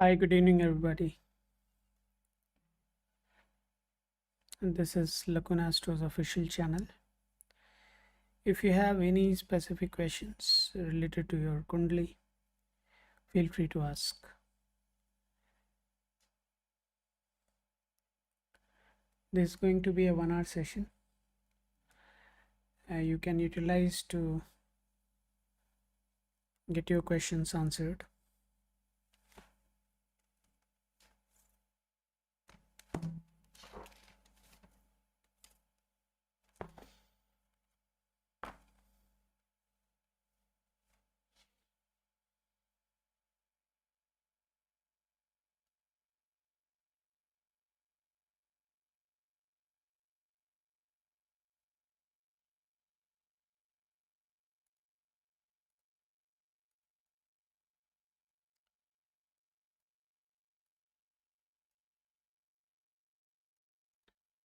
Hi, good evening, everybody. This is Lacuna Astro's official channel. If you have any specific questions related to your Kundli, feel free to ask. This is going to be a 1 hour session. You can utilize to get your questions answered.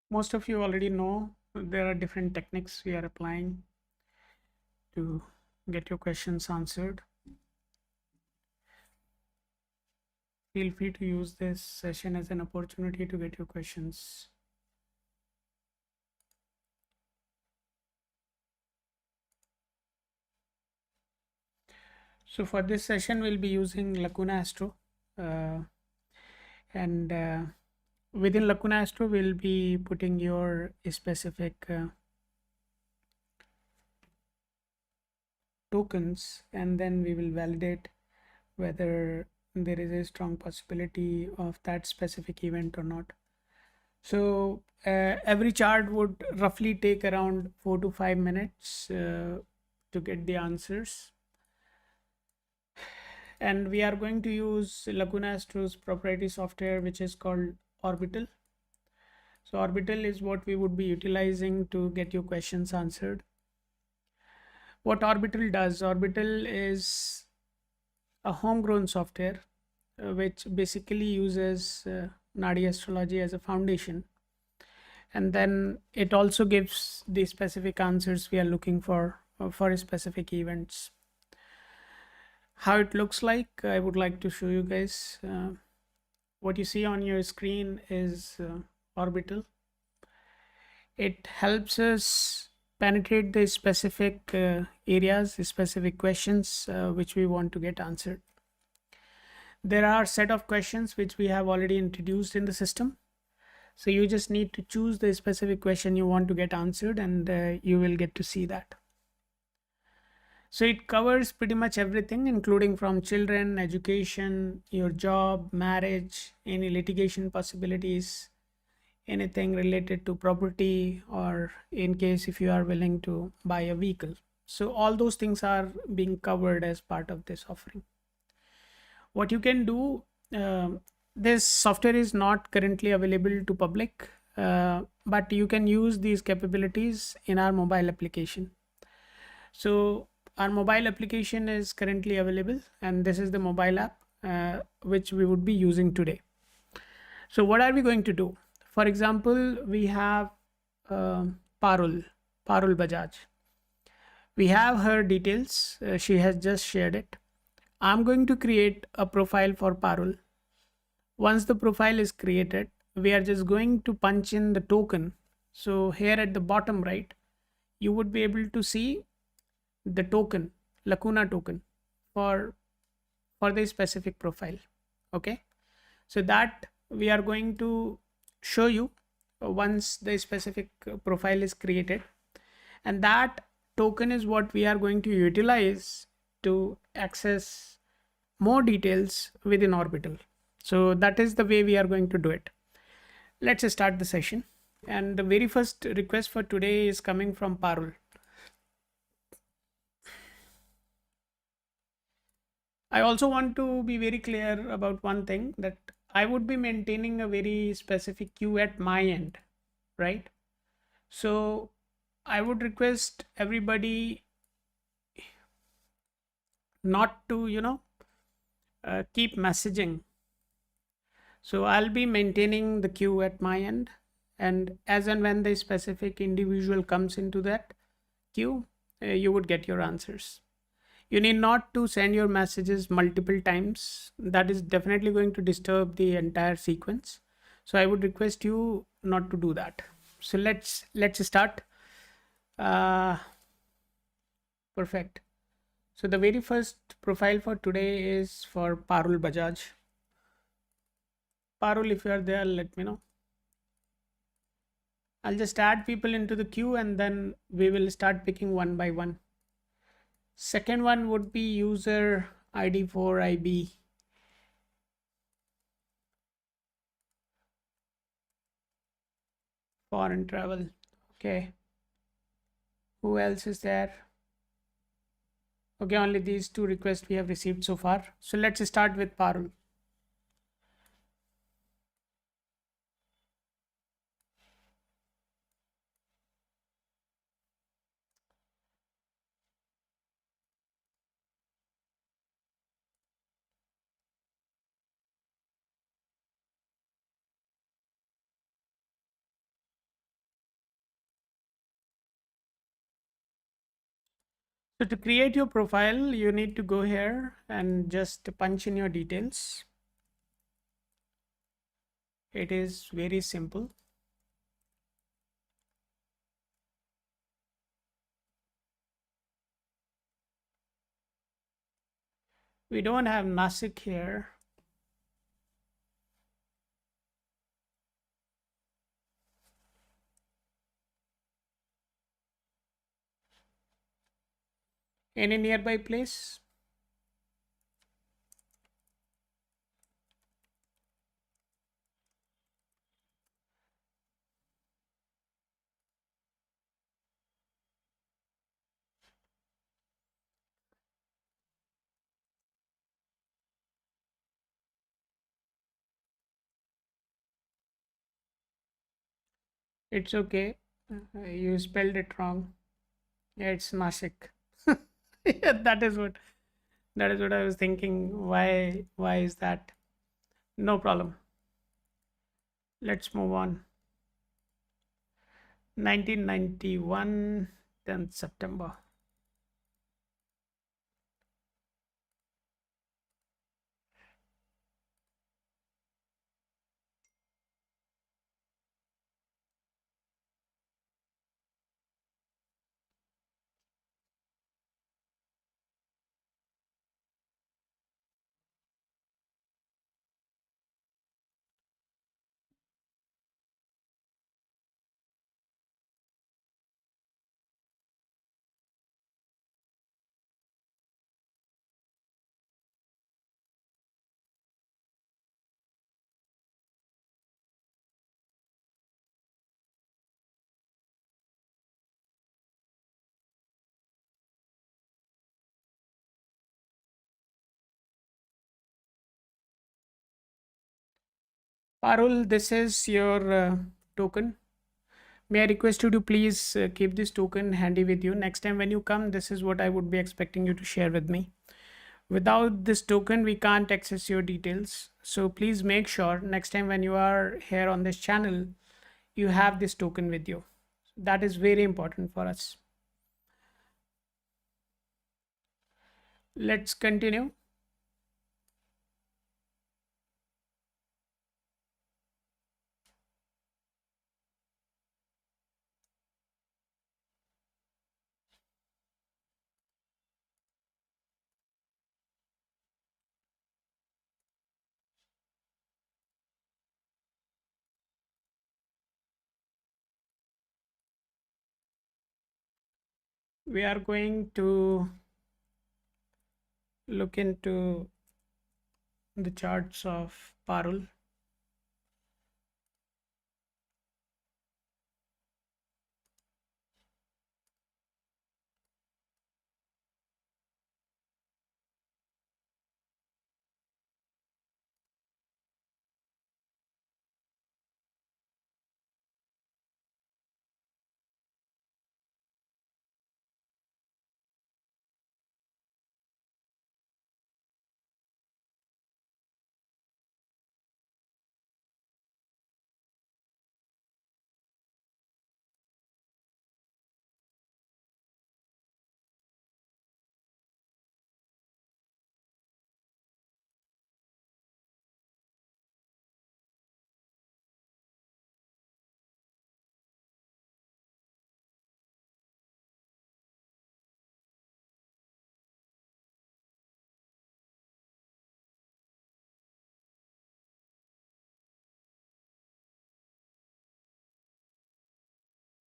Most of you already know there are different techniques we are applying to get your questions answered. Feel free to use this session as an opportunity to get your questions. So for this session, we'll be using Lacuna Astro. And within Lacuna Astro, we'll be putting your specific tokens, and then we will validate whether there is a strong possibility of that specific event or not. So every chart would roughly take around 4 to 5 minutes to get the answers. And we are going to use Lacuna Astro's proprietary software, which is called Orbital. So Orbital is what we would be utilizing to get your questions answered. What Orbital does, Orbital is a homegrown software which basically uses Nadi astrology as a foundation. And then it also gives the specific answers we are looking for specific events. How it looks like, I would like to show you guys. What you see on your screen is Orbital. It helps us penetrate the specific areas, specific questions which we want to get answered. There are a set of questions which we have already introduced in the system. So you just need to choose the specific question you want to get answered, and you will get to see that. So it covers pretty much everything, including from children, education, your job, marriage, any litigation possibilities, anything related to property, or in case if you are willing to buy a vehicle. So all those things are being covered as part of this offering. What you can do, this software is not currently available to public, but you can use these capabilities in our mobile application. So our mobile application is currently available, and this is the mobile app which we would be using today. So what are we going to do? For example, we have Parul Bajaj. We have her details. She has just shared it. I'm going to create a profile for Parul. Once the profile is created, we are just going to punch in the token. So here at the bottom right, you would be able to see the token, Lacuna token for the specific profile. Okay, so that we are going to show you once the specific profile is created, and that token is what we are going to utilize to access more details within Orbital. So that is the way we are going to do it. Let's start the session. And the very first request for today is coming from Parul. I also want to be very clear about one thing, that I would be maintaining a very specific queue at my end, right? So I would request everybody not to, keep messaging. So I'll be maintaining the queue at my end, and as and when the specific individual comes into that queue, you would get your answers. You need not to send your messages multiple times. That is definitely going to disturb the entire sequence. So I would request you not to do that. So let's start. Uh, Perfect. So the very first profile for today is for Parul Bajaj. Parul, if you are there, let me know. I'll just add people into the queue and then we will start picking one by one. Second one would be user ID4IB. Foreign travel. Okay. Who else is there? Okay, only these two requests we have received so far. So let's start with Parul. So to create your profile, you need to go here and just punch in your details. It is very simple. We don't have Nasik here. Any nearby place? It's okay. You spelled it wrong. Yeah, it's Nasik. Yeah, that is what I was thinking. Why is that? No problem. Let's move on. 1991, 10th September. Parul, this is your token. May I request you to please keep this token handy with you. Next time when you come, this is what I would be expecting you to share with me. Without this token, we can't access your details. So please make sure next time when you are here on this channel, you have this token with you. That is very important for us. Let's continue. We are going to look into the charts of Parul.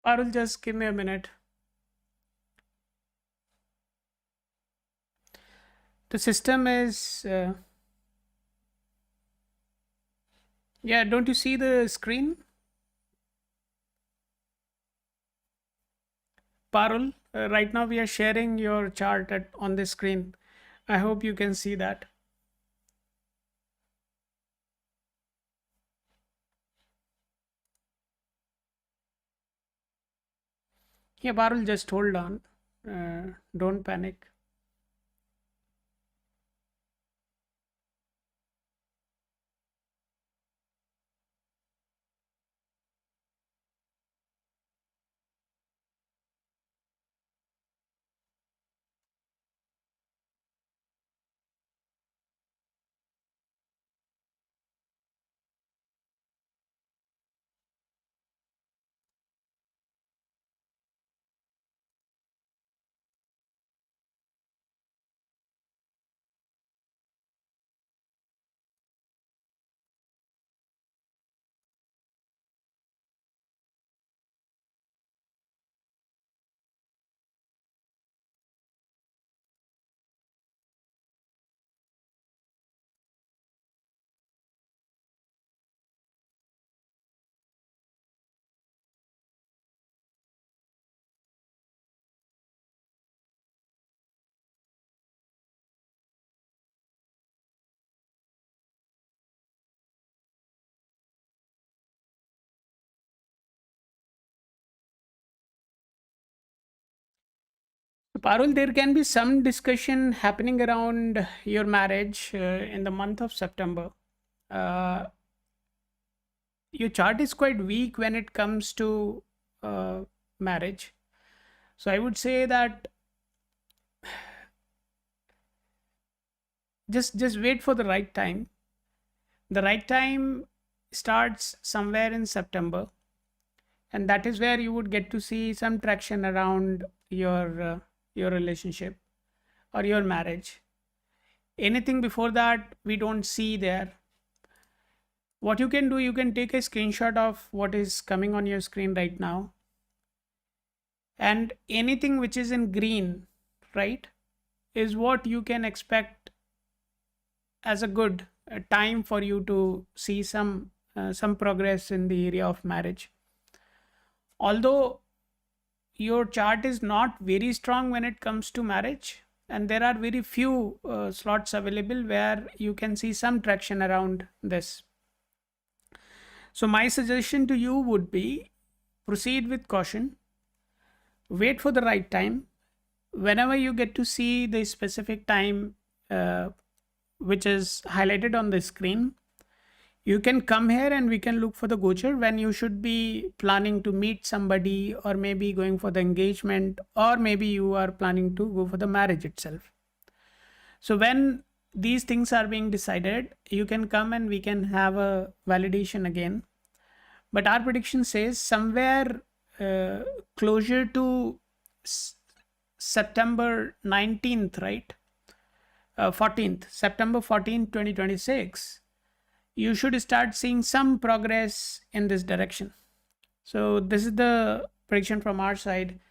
Parul, just give me a minute. The system is, yeah, don't you see the screen? Parul, right now we are sharing your chart on the screen. I hope you can see that. Yeah, Parul, just hold on. Don't panic. So, Parul, there can be some discussion happening around your marriage in the month of September. Uh, your chart is quite weak when it comes to uh, marriage. So, I would say that just wait for the right time. The right time starts somewhere in September, and that is where you would get to see some traction around your relationship or your marriage. Anything before that, we don't see there. What you can do, you can take a screenshot of what is coming on your screen right now, and anything which is in green, right, is what you can expect as a good time for you to see some progress in the area of marriage. Although your chart is not very strong when it comes to marriage, and there are very few slots available where you can see some traction around this. So my suggestion to you would be, proceed with caution, wait for the right time. Whenever you get to see the specific time uh, which is highlighted on the screen, you can come here and we can look for the gochar when you should be planning to meet somebody, or maybe going for the engagement, or maybe you are planning to go for the marriage itself. So when these things are being decided, you can come and we can have a validation again. But our prediction says somewhere uh, closer to September 19th, right? 14th, September 14th, 2026, you should start seeing some progress in this direction. So this is the prediction from our side.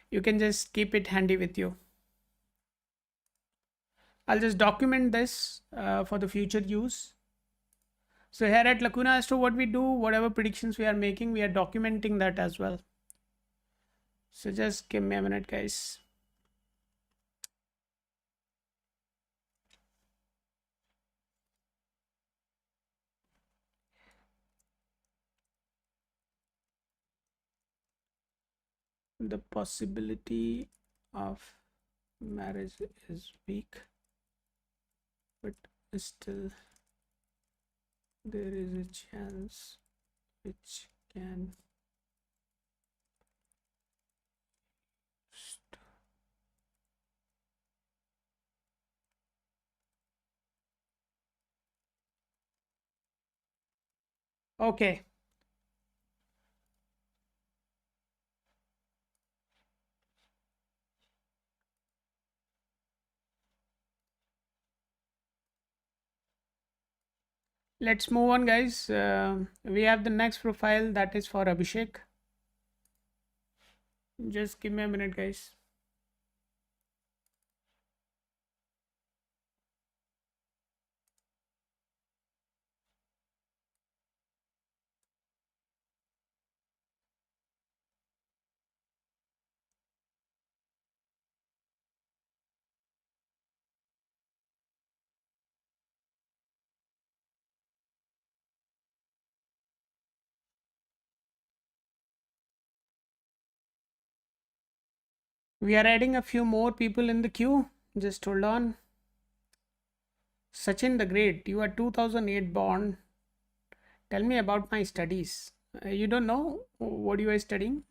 You can just keep it handy with you. I'll just document this for the future use. So here at Lacuna Astro, what we do, whatever predictions we are making, we are documenting that as well. So just give me a minute, guys. The possibility of marriage is weak, but still there is a chance which can okay. Let's move on, guys. We have the next profile, that is for Abhishek. Just give me a minute, guys. We are adding a few more people in the queue. Just hold on. Sachin the Great, you are 2008 born. Tell me about my studies. You don't know what you are studying?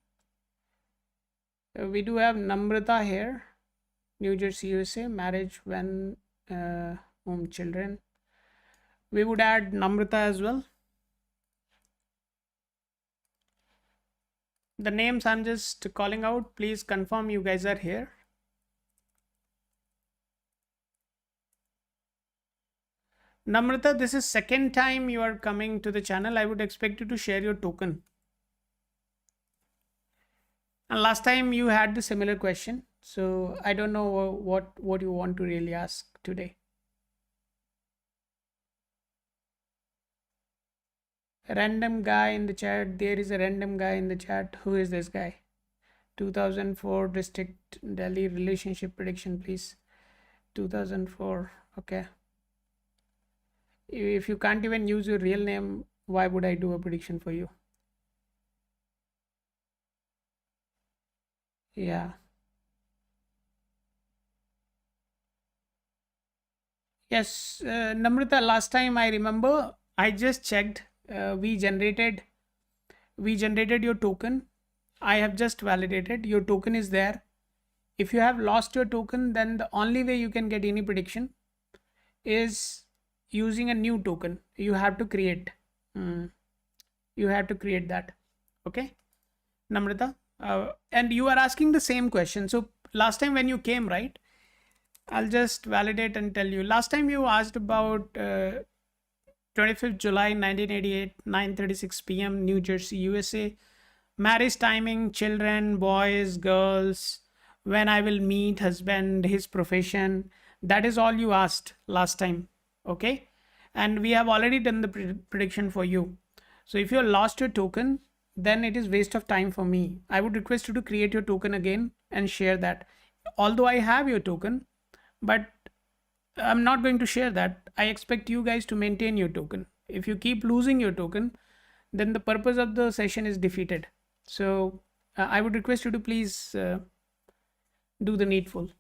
We do have Namrata here, New Jersey, USA, marriage when home children. We would add Namrata as well. The names I'm just calling out, please confirm you guys are here. Namrata, this is second time you are coming to the channel. I would expect you to share your token. And last time you had the similar question. So I don't know what you want to really ask today. A random guy in the chat. There is a random guy in the chat. Who is this guy? 2004 district Delhi relationship prediction, please. 2004. Okay. If you can't even use your real name, why would I do a prediction for you? Yeah. Yes, Namrata, last time I remember, I just checked. We generated your token. I have just validated. Your token is there. If you have lost your token, then the only way you can get any prediction is using a new token. You have to create. You have to create that. Okay, Namrata. And you are asking the same question. So last time when you came, right? I'll just validate and tell you. Last time you asked about 25th July 1988, 9:36 p.m. New Jersey, USA. Marriage timing, children, boys, girls, when I will meet husband, his profession. That is all you asked last time. Okay. And we have already done the prediction for you. So if you lost your token, then it is waste of time for me. I would request you to create your token again and share that. Although I have your token, but I'm not going to share that. I expect you guys to maintain your token. If you keep losing your token, then the purpose of the session is defeated. So I would request you to please do the needful.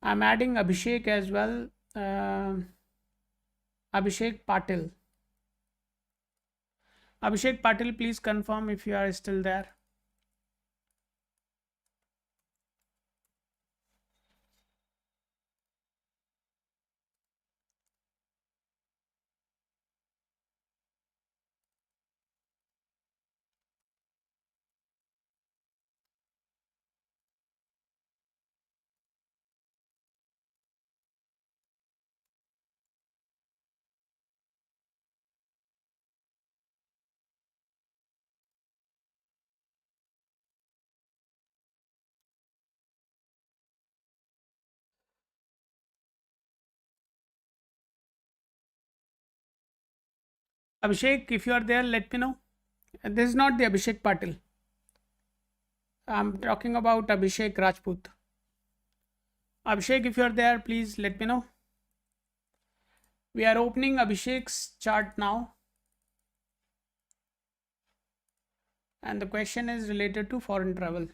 I'm adding Abhishek as well. Abhishek Patil. Abhishek Patil, please confirm if you are still there. Abhishek, if you are there, let me know. This is not the Abhishek Patil. I'm talking about Abhishek Rajput. Abhishek, if you are there, please let me know. We are opening Abhishek's chart now. And the question is related to foreign travel.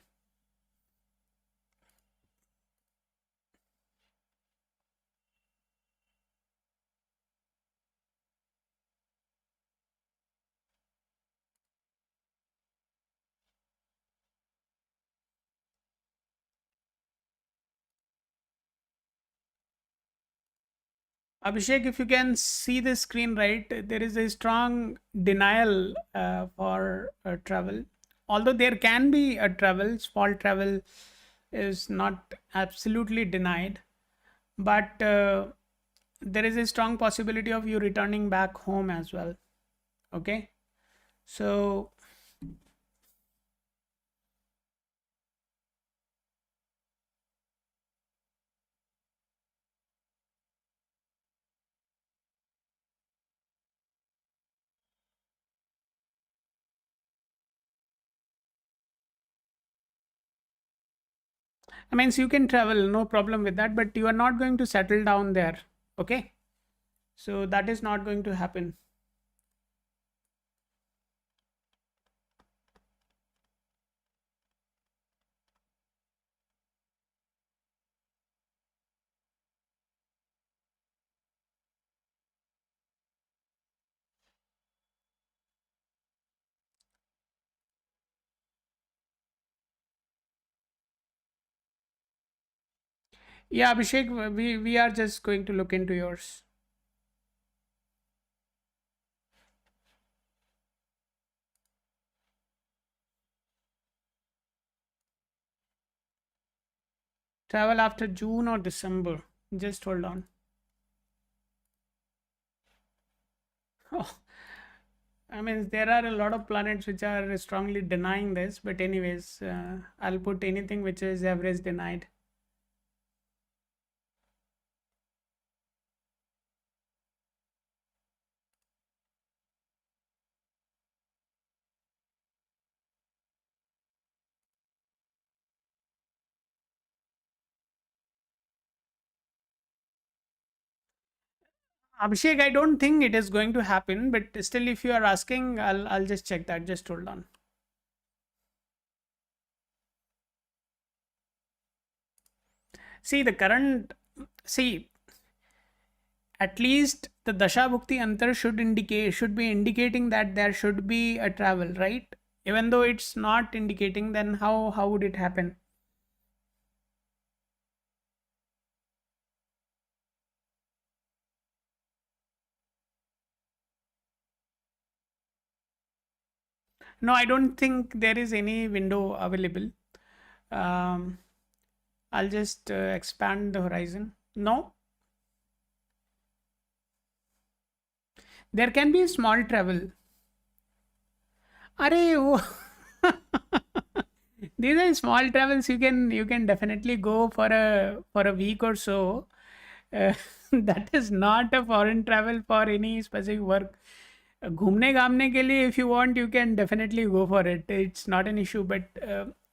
Abhishek, if you can see the screen right, there is a strong denial for travel. Although there can be a travel, small travel is not absolutely denied, but there is a strong possibility of you returning back home as well. Okay, so I mean, so you can travel, no problem with that, but you are not going to settle down there. Okay. So that is not going to happen. Yeah, Abhishek, we are just going to look into yours. Travel after June or December. Just hold on. Oh, I mean, there are a lot of planets which are strongly denying this, but anyways, I'll put anything which is average denied. Abhishek, I don't think it is going to happen, but still, if you are asking, I'll just check that. Just hold on. See the current. See, at least the dasha bhukti antar should be indicating that there should be a travel, right? Even though it's not indicating, then how would it happen? No, I don't think there is any window available. Um, I'll just expand the horizon. No, there can be a small travel. अरे वो these are small travels. You can definitely go for a week or so. That is not a foreign travel for any specific work. घूमने घामने के लिए if you want you can definitely go for it. It's not an issue, but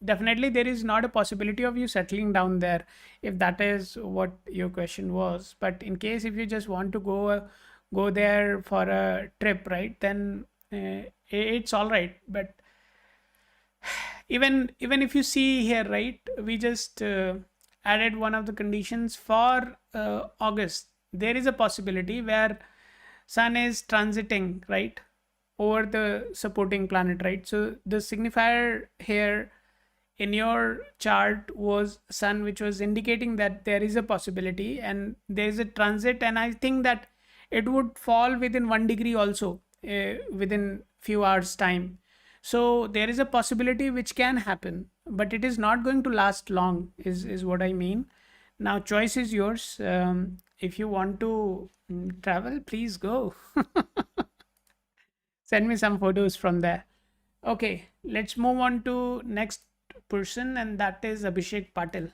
definitely there is not a possibility of you settling down there if that is what your question was. But in case if you just want to go there for a trip, right? Then it's all right. But even if you see here, right, we just added one of the conditions for August. There is a possibility where sun is transiting, right, over the supporting planet, right? So the signifier here in your chart was sun, which was indicating that there is a possibility and there is a transit, and I think that it would fall within 1 degree also within few hours time. So there is a possibility which can happen, but it is not going to last long, is what I mean. Now choice is yours. If you want to travel, please go. Send me some photos from there. Okay, let's move on to next person, and that is Abhishek Patil.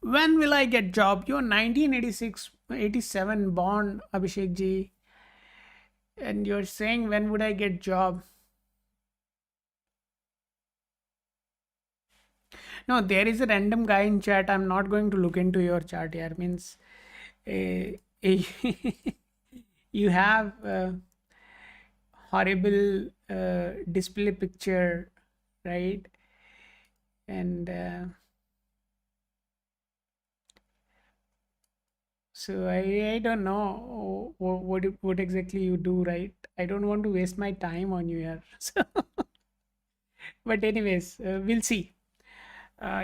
When will I get job? You're 1986, 87 born, Abhishek ji, and you're saying when would I get job? No, there is a random guy in chat. I'm not going to look into your chart here. Means you have horrible display picture, right? And so I don't know what exactly you do, right? I don't want to waste my time on you here. So, but anyways, we'll see.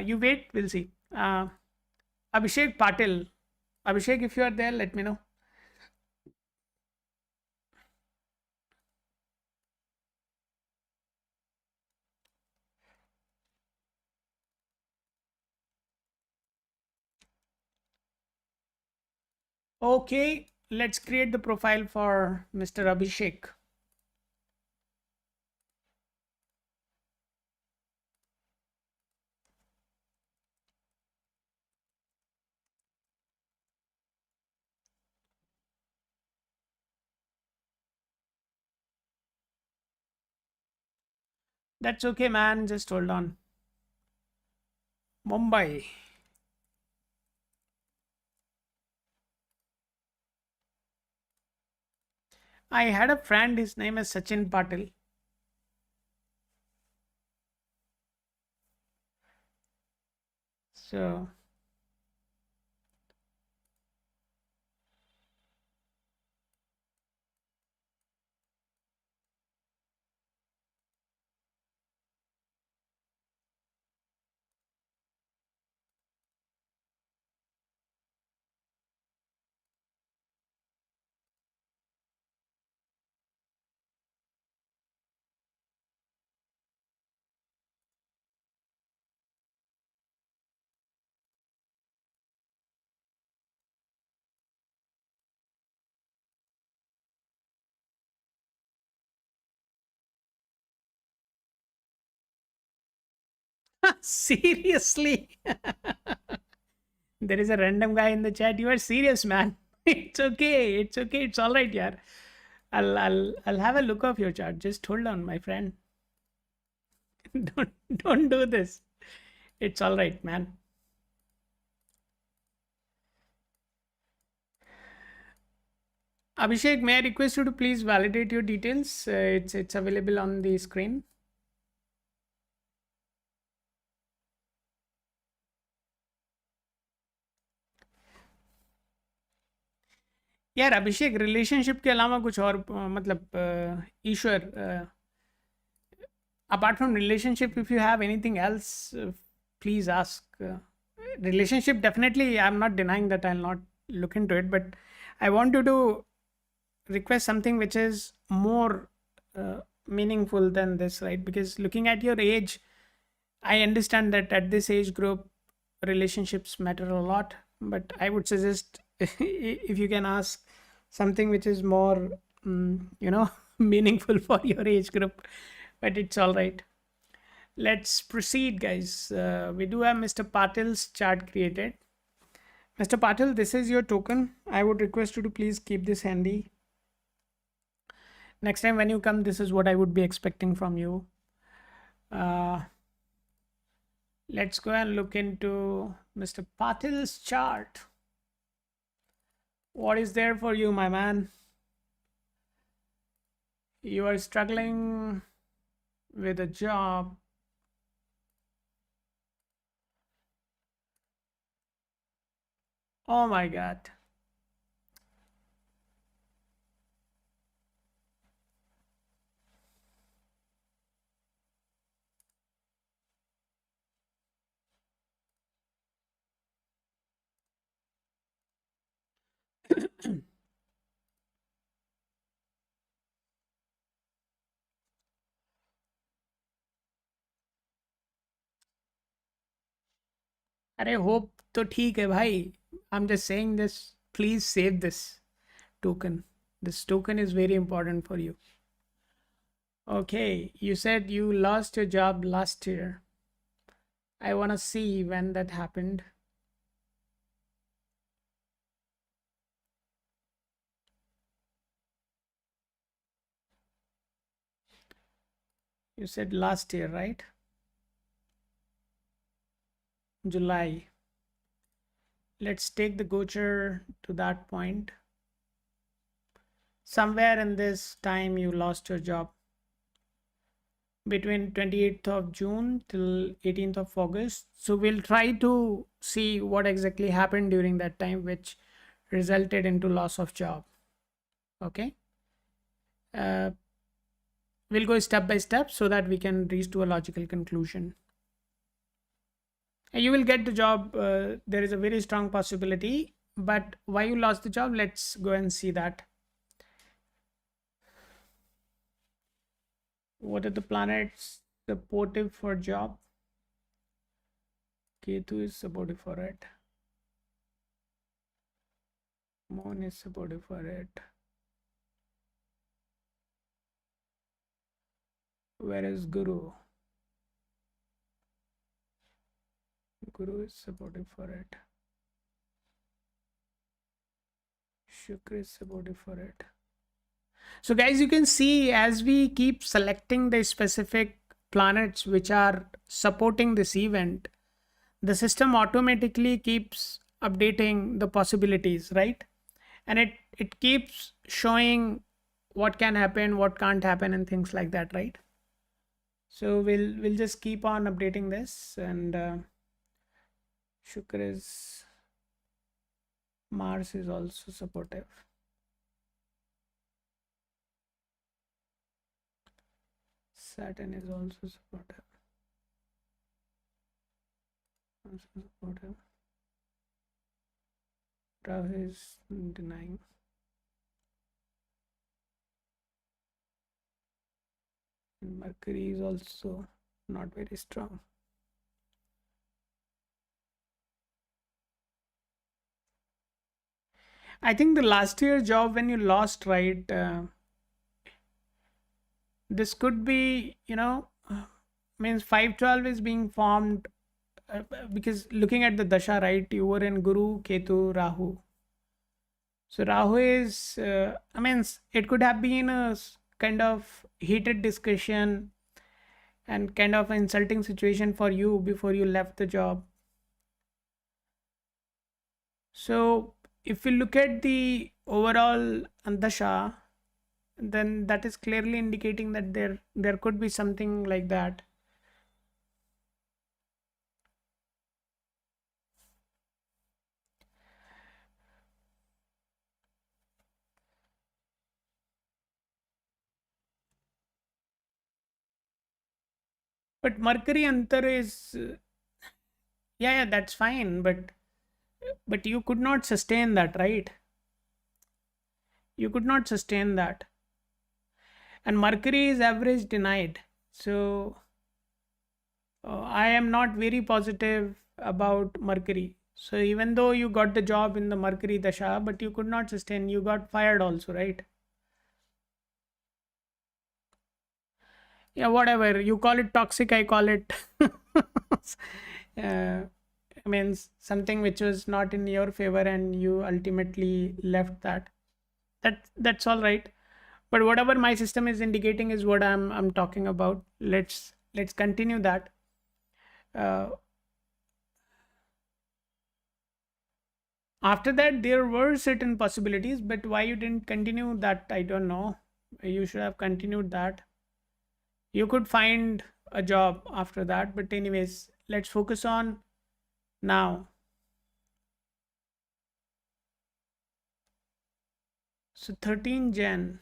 You wait, we'll see. Abhishek Patil. Abhishek, if you are there, let me know. Okay, let's create the profile for Mr. Abhishek. That's okay, man. Just hold on. Mumbai. I had a friend, his name is Sachin Patil. So seriously, there is a random guy in the chat. You are serious, man. It's okay. It's okay. It's all right, yeah. I'll have a look of your chart. Just hold on, my friend. Don't do this. It's all right, man. Abhishek, may I request you to please validate your details? It's available on the screen. यार अभिषेक relationship के अलावा कुछ और मतलब ईश्वर apart from relationship, if you have anything else, please ask. Relationship, definitely, I'm not denying that I'll not look into it, but I want you to request something which is more meaningful than this, right? Because looking at your age, I understand that at this age group relationships matter a lot, but I would suggest if you can ask something which is more meaningful for your age group, but it's all right. Let's proceed, guys. We do have Mr. Patil's chart created. Mr. Patil, this is your token. I would request you to please keep this handy. Next time when you come, this is what I would be expecting from you. Let's go and look into Mr. Patil's chart. What is there for you, my man? You are struggling with a job. Oh my God. अरे hope तो ठीक है भाई. I'm just saying this. Please save this token. This token is very important for you. Okay, you said you lost your job last year. I want to see when that happened. You said last year, right? July. Let's take the gocher to that point. Somewhere in this time you lost your job. Between 28th of June till 18th of August. So we'll try to see what exactly happened during that time which resulted into loss of job. Okay. We'll go step by step so that we can reach to a logical conclusion. You will get the job. There is a very strong possibility, but why you lost the job? Let's go and see that. What are the planets supportive for job? Ketu is supportive for it. Moon is supportive for it. Where is Guru? Guru is supportive for it. Shukra is supportive for it. So guys, you can see as we keep selecting the specific planets which are supporting this event, the system automatically keeps updating the possibilities, right? And it keeps showing what can happen, what can't happen, and things like that, right? So we'll just keep on updating this. And Shukra is, Mars is also supportive. Saturn is also supportive. Also supportive. Rahu is denying. And Mercury is also not very strong. I think the last year job when you lost, right? This could be, means 512 is being formed because looking at the dasha, right? You were in Guru, Ketu, Rahu. So Rahu is, it could have been a kind of heated discussion and kind of an insulting situation for you before you left the job. So if we look at the overall Andasha, then that is clearly indicating that there could be something like that. But Mercury Antar is, yeah, that's fine, but you could not sustain that, right? You could not sustain that. And Mercury is average denied. So I am not very positive about Mercury. So even though you got the job in the Mercury Dasha, but you could not sustain, you got fired also, right? Yeah, whatever. You call it toxic, I call it means something which was not in your favor and you ultimately left that. That's all right. But whatever my system is indicating is what I'm talking about. Let's continue that. Uh, After that, there were certain possibilities, but why you didn't continue that, I don't know. You should have continued that. You could find a job after that, but anyways, let's focus on now. So 13 Jan.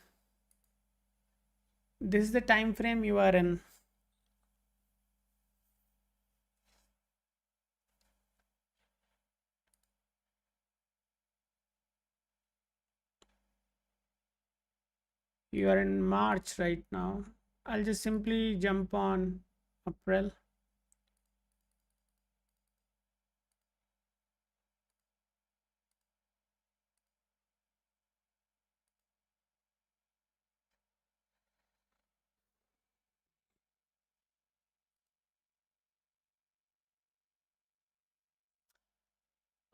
This is the time frame you are in. You are in March right now. I'll just simply jump on April.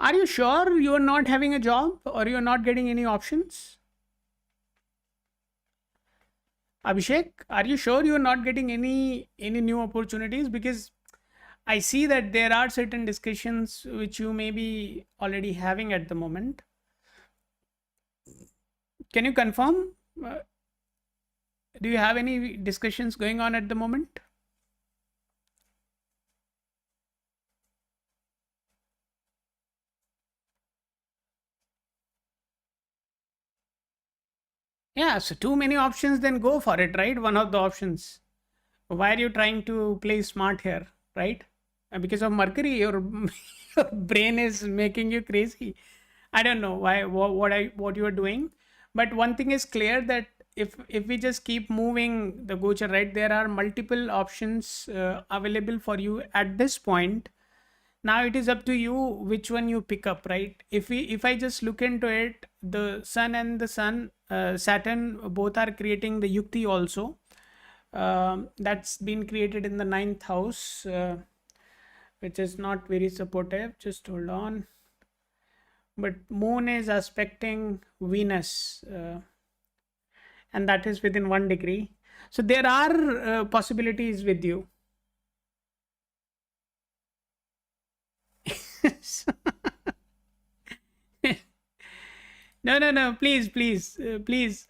Are you sure you are not having a job or you are not getting any options? Abhishek, are you sure you are not getting any new opportunities? Because I see that there are certain discussions which you may be already having at the moment. Can you confirm? Do you have any discussions going on at the moment? Yeah, so too many options, then go for it, right? One of the options. Why are you trying to play smart here, right? Because of Mercury, your, your brain is making you crazy. I don't know why what you are doing, but one thing is clear that if we just keep moving the gochar, right, there are multiple options available for you at this point. Now it is up to you which one you pick up, right? If I just look into it, the sun and the sun, Saturn, both are creating the yukti also. That's been created in the ninth house, which is not very supportive. Just hold on. But moon is aspecting Venus, and that is within 1 degree. So there are possibilities with you. No, no, no. Please, please,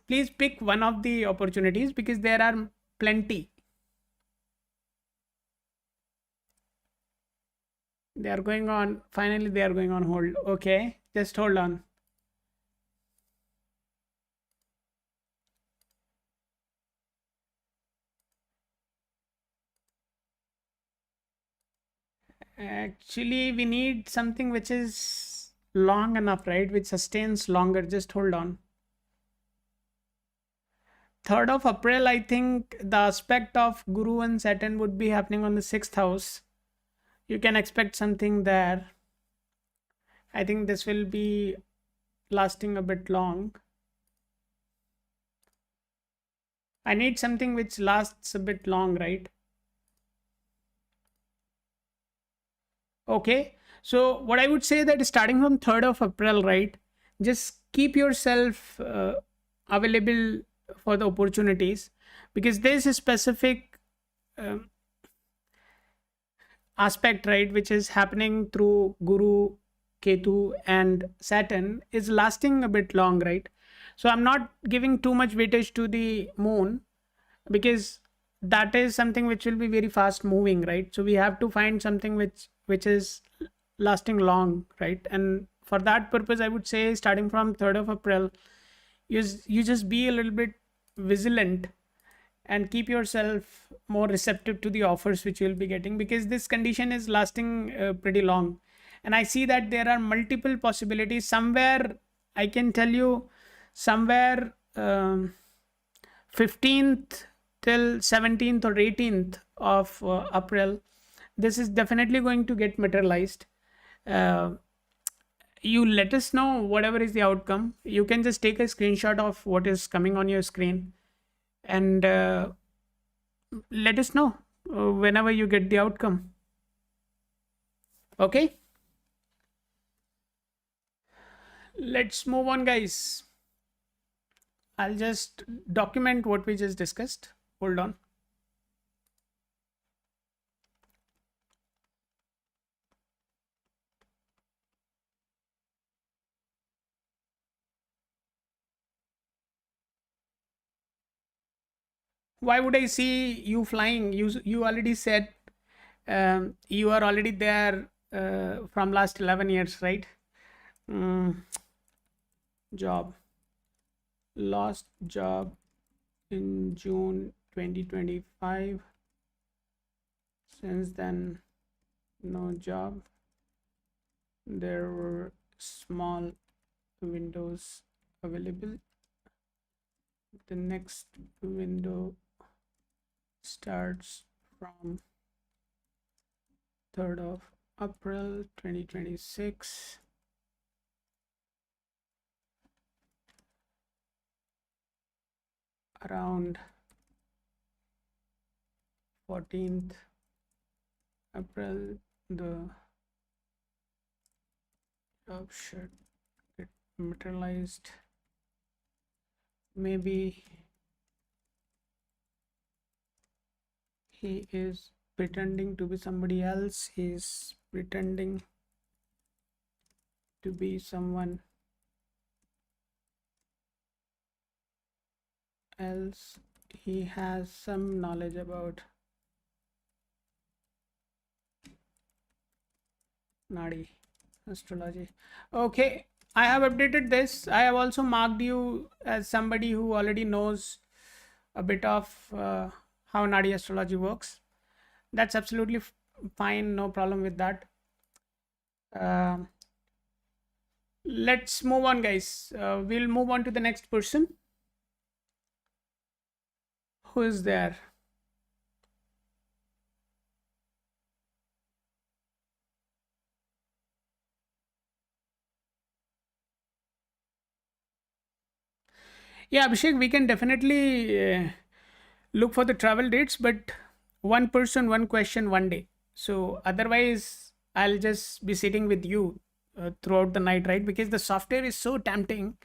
please pick one of the opportunities because there are plenty. They are going on. Finally, they are going on hold. Okay, just hold on. Actually, we need something which is long enough, right? Which sustains longer. Just hold on. 3rd of April, I think the aspect of Guru and Saturn would be happening on the 6th house. You can expect something there. I think this will be lasting a bit long. I need something which lasts a bit long, right? Okay. So what I would say that starting from 3rd of April, right? Just keep yourself available for the opportunities because there's a specific um, aspect, right, which is happening through Guru, Ketu, and Saturn is lasting a bit long, right? So I'm not giving too much weightage to the moon because that is something which will be very fast moving, right? So we have to find something which is lasting long, right? And for that purpose, I would say starting from 3rd of April, you just be a little bit vigilant and keep yourself more receptive to the offers which you'll be getting because this condition is lasting pretty long. And I see that there are multiple possibilities. Somewhere I can tell you, somewhere 15th till 17th or 18th of April, this is definitely going to get materialized. Uh, you let us know whatever is the outcome. You can just take a screenshot of what is coming on your screen and let us know whenever you get the outcome. Okay, let's move on, guys. I'll just document what we just discussed. Hold on. Why would I see you flying? You already said you are already there from last 11 years, right? Job. Lost job in June 2025. Since then, no job. There were small windows available. The next window starts from 3rd of April 2026. Around 14th April, the job should get materialized. Maybe he is pretending to be somebody else. He's pretending to be someone else. He has some knowledge about Nadi astrology. Okay, I have updated this. I have also marked you as somebody who already knows a bit of how Nadi astrology works. That's absolutely fine, no problem with that. Let's move on, guys. We'll move on to the next person. Who is there? Yeah, Abhishek, we can definitely look for the travel dates, but one person, one question, one day. So otherwise, I'll just be sitting with you throughout the night, right? Because the software is so tempting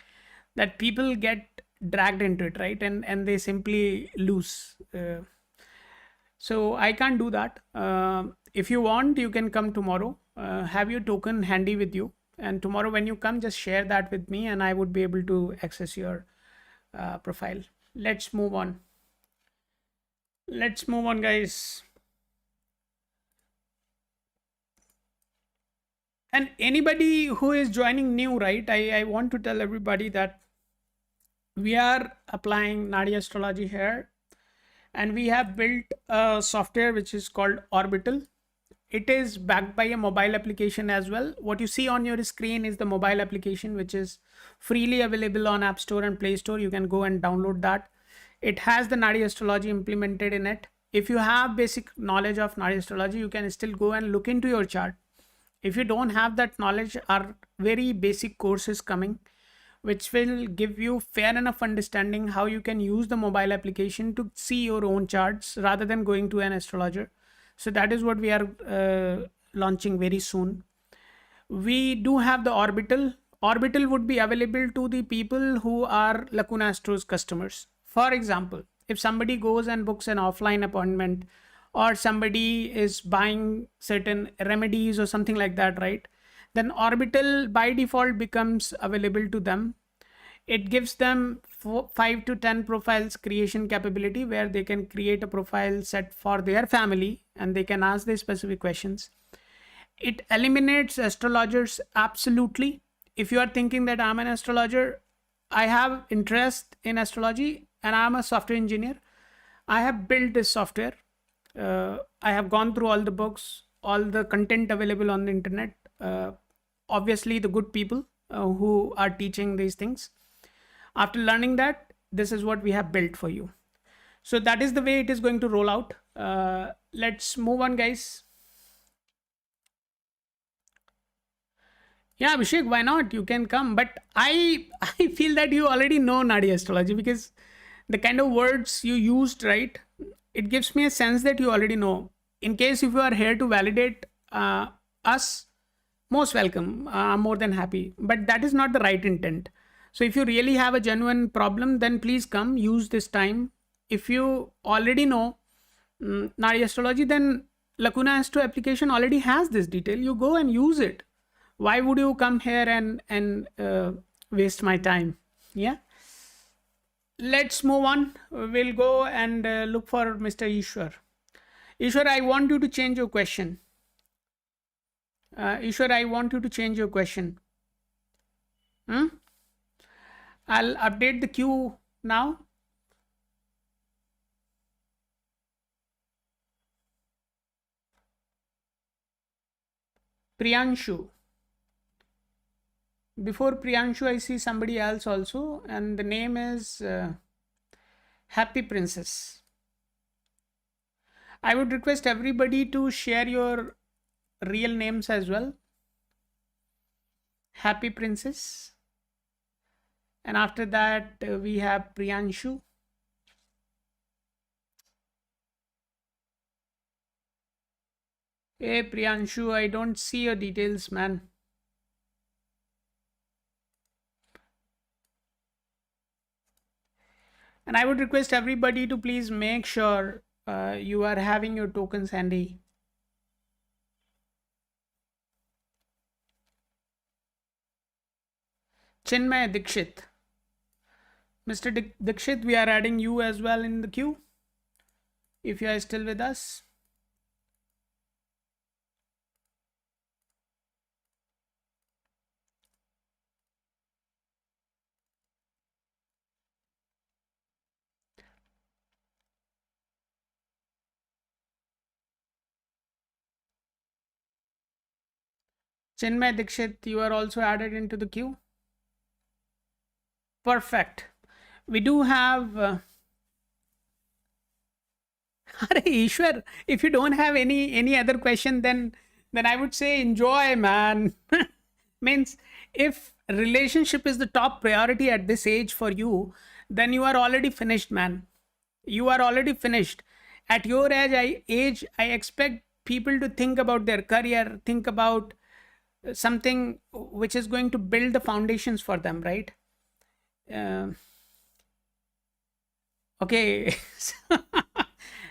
that people get dragged into it, right? And they simply lose. So I can't do that. If you want, you can come tomorrow. Have your token handy with you, and tomorrow when you come, just share that with me and I would be able to access your profile. Let's move on. Let's move on, guys. And anybody who is joining new, right, I want to tell everybody that we are applying Nadi astrology here, and we have built a software which is called Orbital. It is backed by a mobile application as well. What you see on your screen is the mobile application, which is freely available on App Store and Play Store. You can go and download that. It has the Nadi astrology implemented in it. If you have basic knowledge of Nadi astrology, you can still go and look into your chart. If you don't have that knowledge, our very basic course is coming, which will give you fair enough understanding how you can use the mobile application to see your own charts rather than going to an astrologer. So that is what we are launching very soon. We do have the Orbital. Orbital would be available to the people who are Lacuna Astro's customers. For example, if somebody goes and books an offline appointment, or somebody is buying certain remedies or something like that, right? Then Orbital by default becomes available to them. It gives them 5 to 10 profiles creation capability, where they can create a profile set for their family and they can ask their specific questions. It eliminates astrologers absolutely. If you are thinking that I'm an astrologer, I have interest in astrology and I'm a software engineer, I have built this software. I have gone through all the books, all the content available on the internet. Obviously, the good people who are teaching these things. After learning that, this is what we have built for you. So that is the way it is going to roll out. Let's move on, guys. Yeah, Abhishek, why not? You can come. But I feel that you already know Nadi astrology, because the kind of words you used, right? It gives me a sense that you already know. In case if you are here to validate us, most welcome. I'm more than happy. But that is not the right intent. So if you really have a genuine problem, then please come, use this time. If you already know Nadi astrology, then Lacuna Astro application already has this detail. You go and use it. Why would you come here and waste my time? Yeah. Let's move on. We'll go and look for Mr. Ishwar. Ishwar, I want you to change your question. Ishwar, I want you to change your question. I'll update the queue now. Priyanshu. Before Priyanshu, I see somebody else also, and the name is Happy Princess. I would request everybody to share your real names as well. Happy Princess. And after that, we have Priyanshu. Hey, Priyanshu, I don't see your details, man. And I would request everybody to please make sure you are having your tokens handy. Chinmay Dikshit. Mr. Dikshit, we are adding you as well in the queue, if you are still with us. Chinmay Dikshit, you are also added into the queue. Perfect. We do have Ishwar, if you don't have any other question, then I would say enjoy, man. Means if relationship is the top priority at this age for you, then you are already finished, man. You are already finished. At your age, I expect people to think about their career, think about something which is going to build the foundations for them, right? Okay.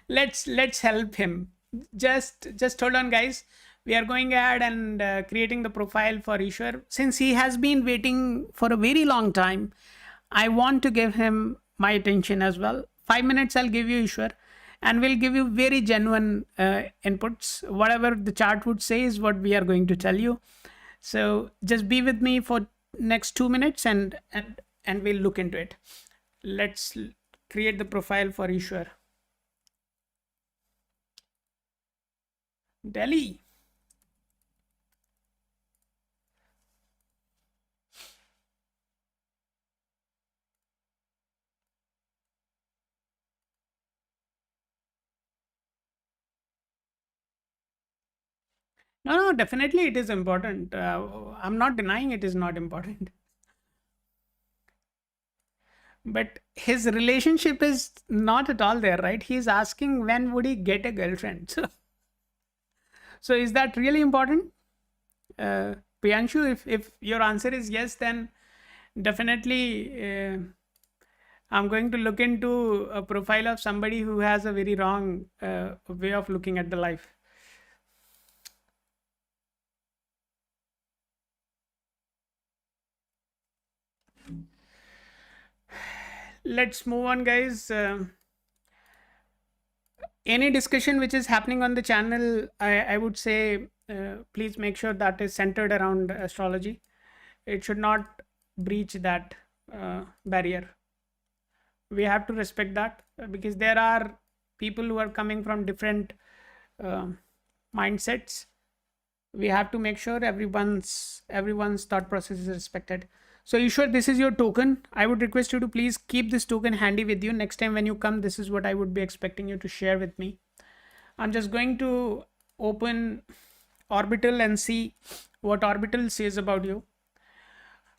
Let's help him. Just hold on, guys. We are going ahead and creating the profile for Ishwar. Since he has been waiting for a very long time, I want to give him my attention as well. 5 minutes I'll give you, Ishwar, and we'll give you very genuine inputs. Whatever the chart would say is what we are going to tell you. So just be with me for next 2 minutes, and we'll look into it. Let's create the profile for Ishwar. Delhi. No, definitely it is important. I'm not denying it is not important. But his relationship is not at all there, right? He's asking when would he get a girlfriend. So is that really important? Priyanshu, if your answer is yes, then definitely I'm going to look into a profile of somebody who has a very wrong way of looking at the life. Let's move on, guys. Any discussion which is happening on the channel, I would say please make sure that is centered around astrology. It should not breach that barrier. We have to respect that because there are people who are coming from different mindsets. We have to make sure everyone's thought process is respected. So Ishwar, this is your token. I would request you to please keep this token handy with you. Next time when you come, this is what I would be expecting you to share with me. I'm just going to open Orbital and see what Orbital says about you.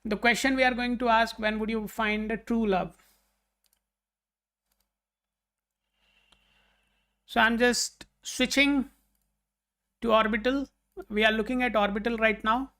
The question we are going to ask, when would you find a true love? So I'm just switching to Orbital. We are looking at Orbital right now.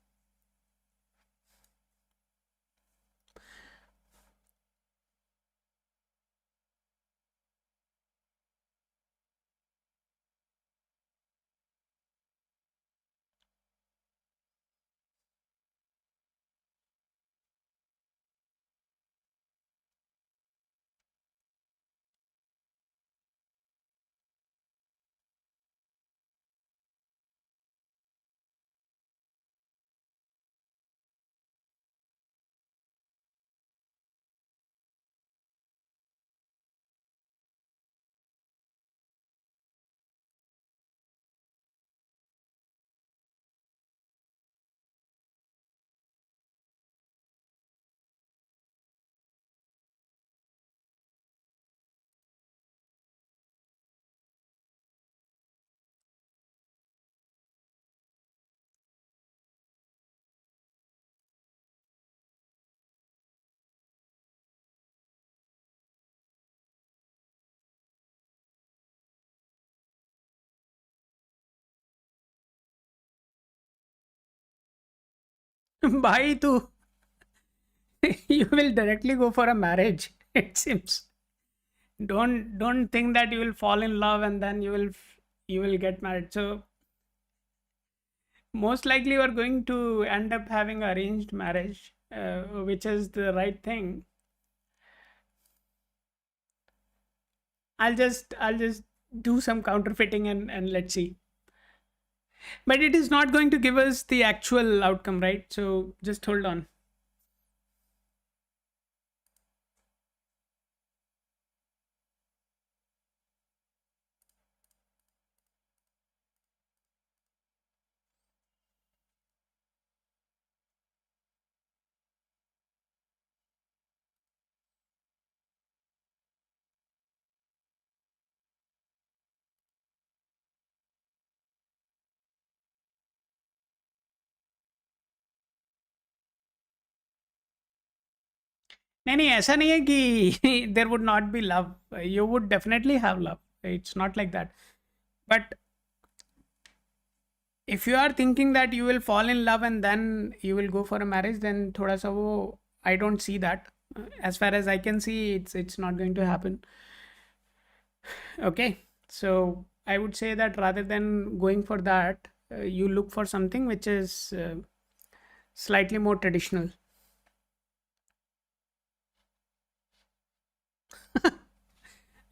Bhai, tu you will directly go for a marriage. It seems. Don't think that you will fall in love and then you will get married. So most likely you are going to end up having arranged marriage, which is the right thing. I'll just do some counterfeiting and let's see. But it is not going to give us the actual outcome, right? So just hold on. नहीं नहीं ऐसा नहीं है कि there would not be love. You would definitely have love. It's not like that. But if you are thinking that you will fall in love and then you will go for a marriage, then thoda sa wo, I don't see that. As far as I can see, it's not going to happen. Okay. So I would say that rather than going for that, you look for something which is slightly more traditional.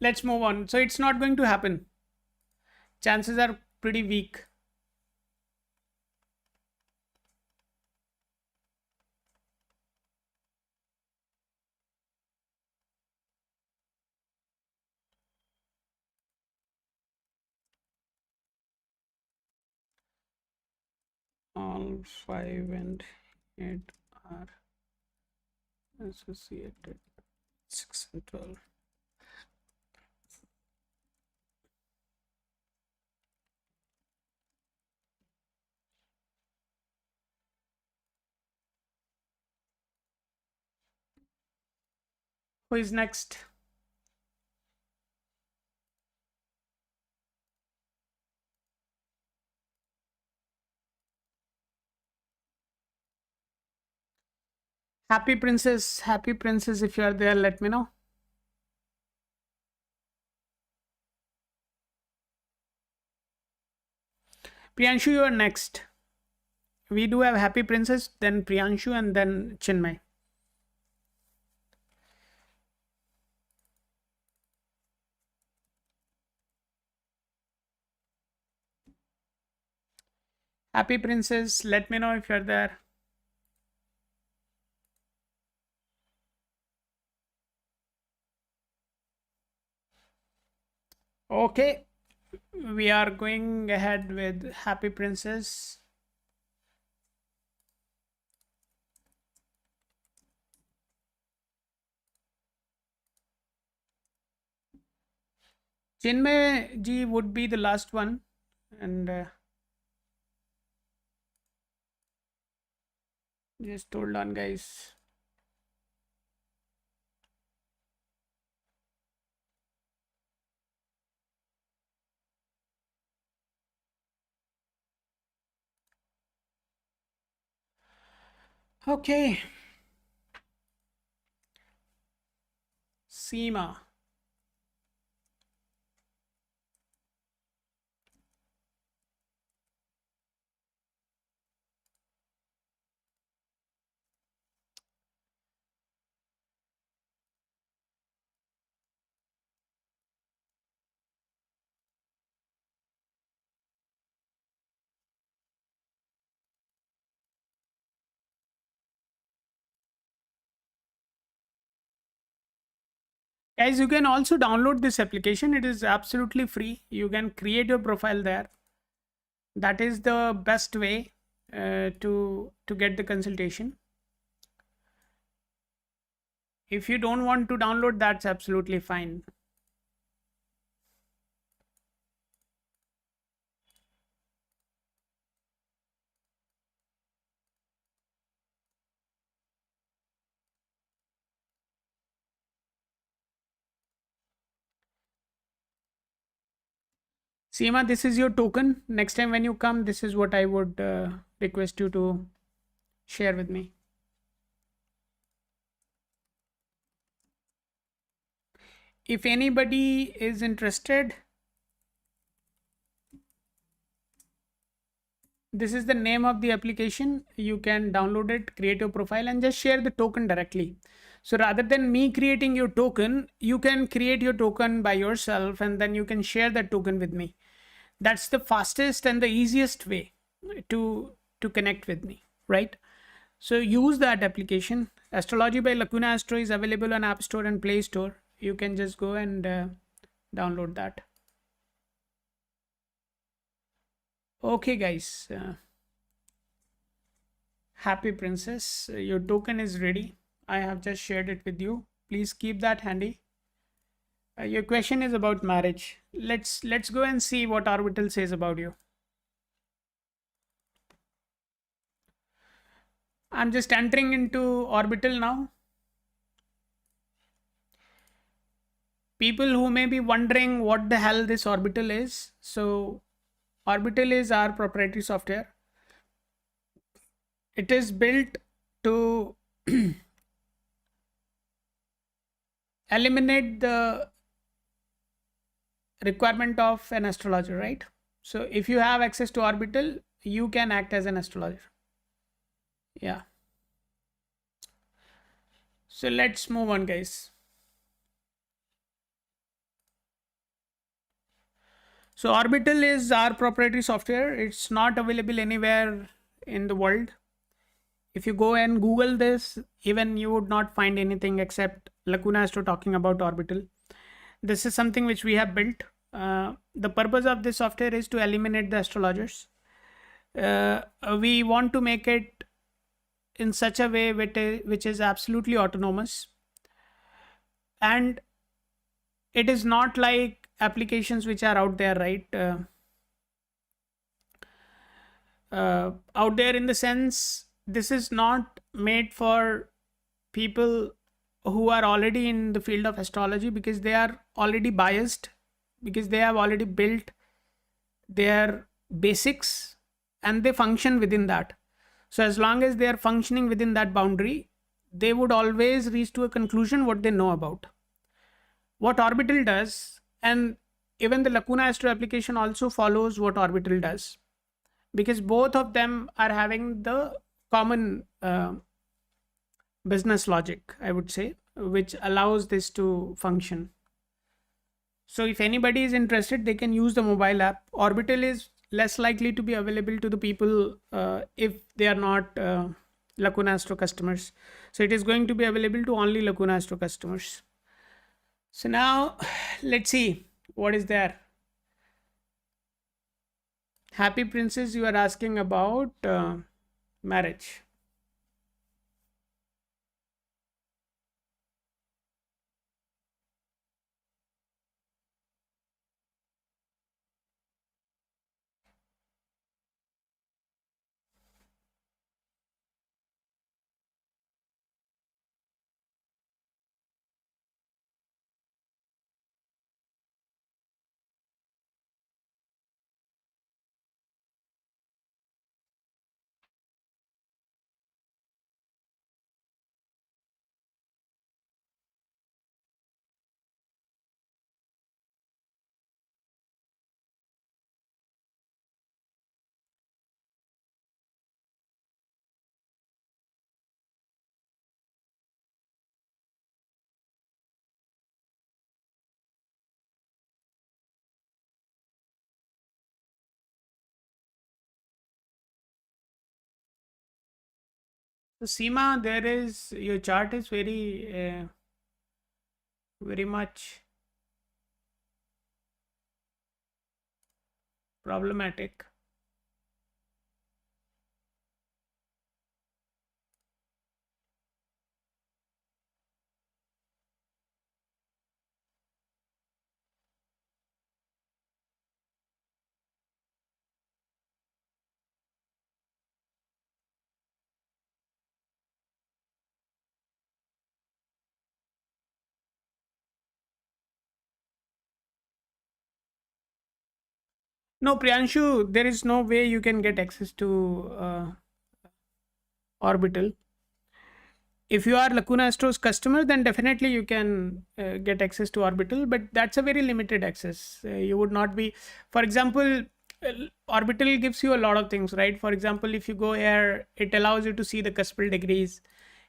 Let's move on. So it's not going to happen. Chances are pretty weak. All 5 and 8 are associated. 6 and 12. Who is next? Happy Princess. Happy Princess, if you are there, let me know. Priyanshu, you are next. We do have Happy Princess, then Priyanshu, and then Chinmay. Happy Princess, let me know if you're there. Okay, we are going ahead with Happy Princess. Chinmay ji would be the last one, and just hold on, guys. Okay, Seema. Guys, you can also download this application. It is absolutely free. You can create your profile there. That is the best way to get the consultation. If you don't want to download, that's absolutely fine. Seema, this is your token. Next time when you come, this is what I would request you to share with me. If anybody is interested, this is the name of the application. You can download it, create your profile, and just share the token directly. So rather than me creating your token, you can create your token by yourself and then you can share that token with me. That's the fastest and the easiest way to connect with me, right? So use that application. Astrology by Lacuna Astro is available on App Store and Play Store. You can just go and download that. Okay, guys. Happy Princess, your token is ready. I have just shared it with you. Please keep that handy. Your question is about marriage. Let's go and see what Orbital says about you. I'm just entering into Orbital now. People who may be wondering what the hell this Orbital is. So Orbital is our proprietary software. It is built to eliminate the requirement of an astrologer, right? So if you have access to orbital, you can act as an astrologer. Yeah. So let's move on, guys. So orbital is our proprietary software. It's not available anywhere in the world. If you go and Google this, even you would not find anything except Lacuna Astro talking about orbital. This is something which we have built. The purpose of this software is to eliminate the astrologers. We want to make it in such a way which is absolutely autonomous, and it is not like applications which are out there, right? Out there in the sense, this is not made for people who are already in the field of astrology, because they are already biased, because they have already built their basics and they function within that. So as long as they are functioning within that boundary, they would always reach to a conclusion what they know about. What orbital does, and even the Lacuna Astro application also follows what orbital does, because both of them are having the common business logic, I would say, which allows this to function. So if anybody is interested, they can use the mobile app. Orbital is less likely to be available to the people if they are not Lacuna Astro customers. So it is going to be available to only Lacuna Astro customers. So now let's see what is there. Happy Princess, you are asking about marriage. So Seema, there is, your chart is very much problematic. No, Priyanshu, there is no way you can get access to orbital. If you are Lacuna Astro's customer, then definitely you can get access to orbital, but that's a very limited access. You would not be, for example, orbital gives you a lot of things, right? For example, if you go here, it allows you to see the cuspal degrees.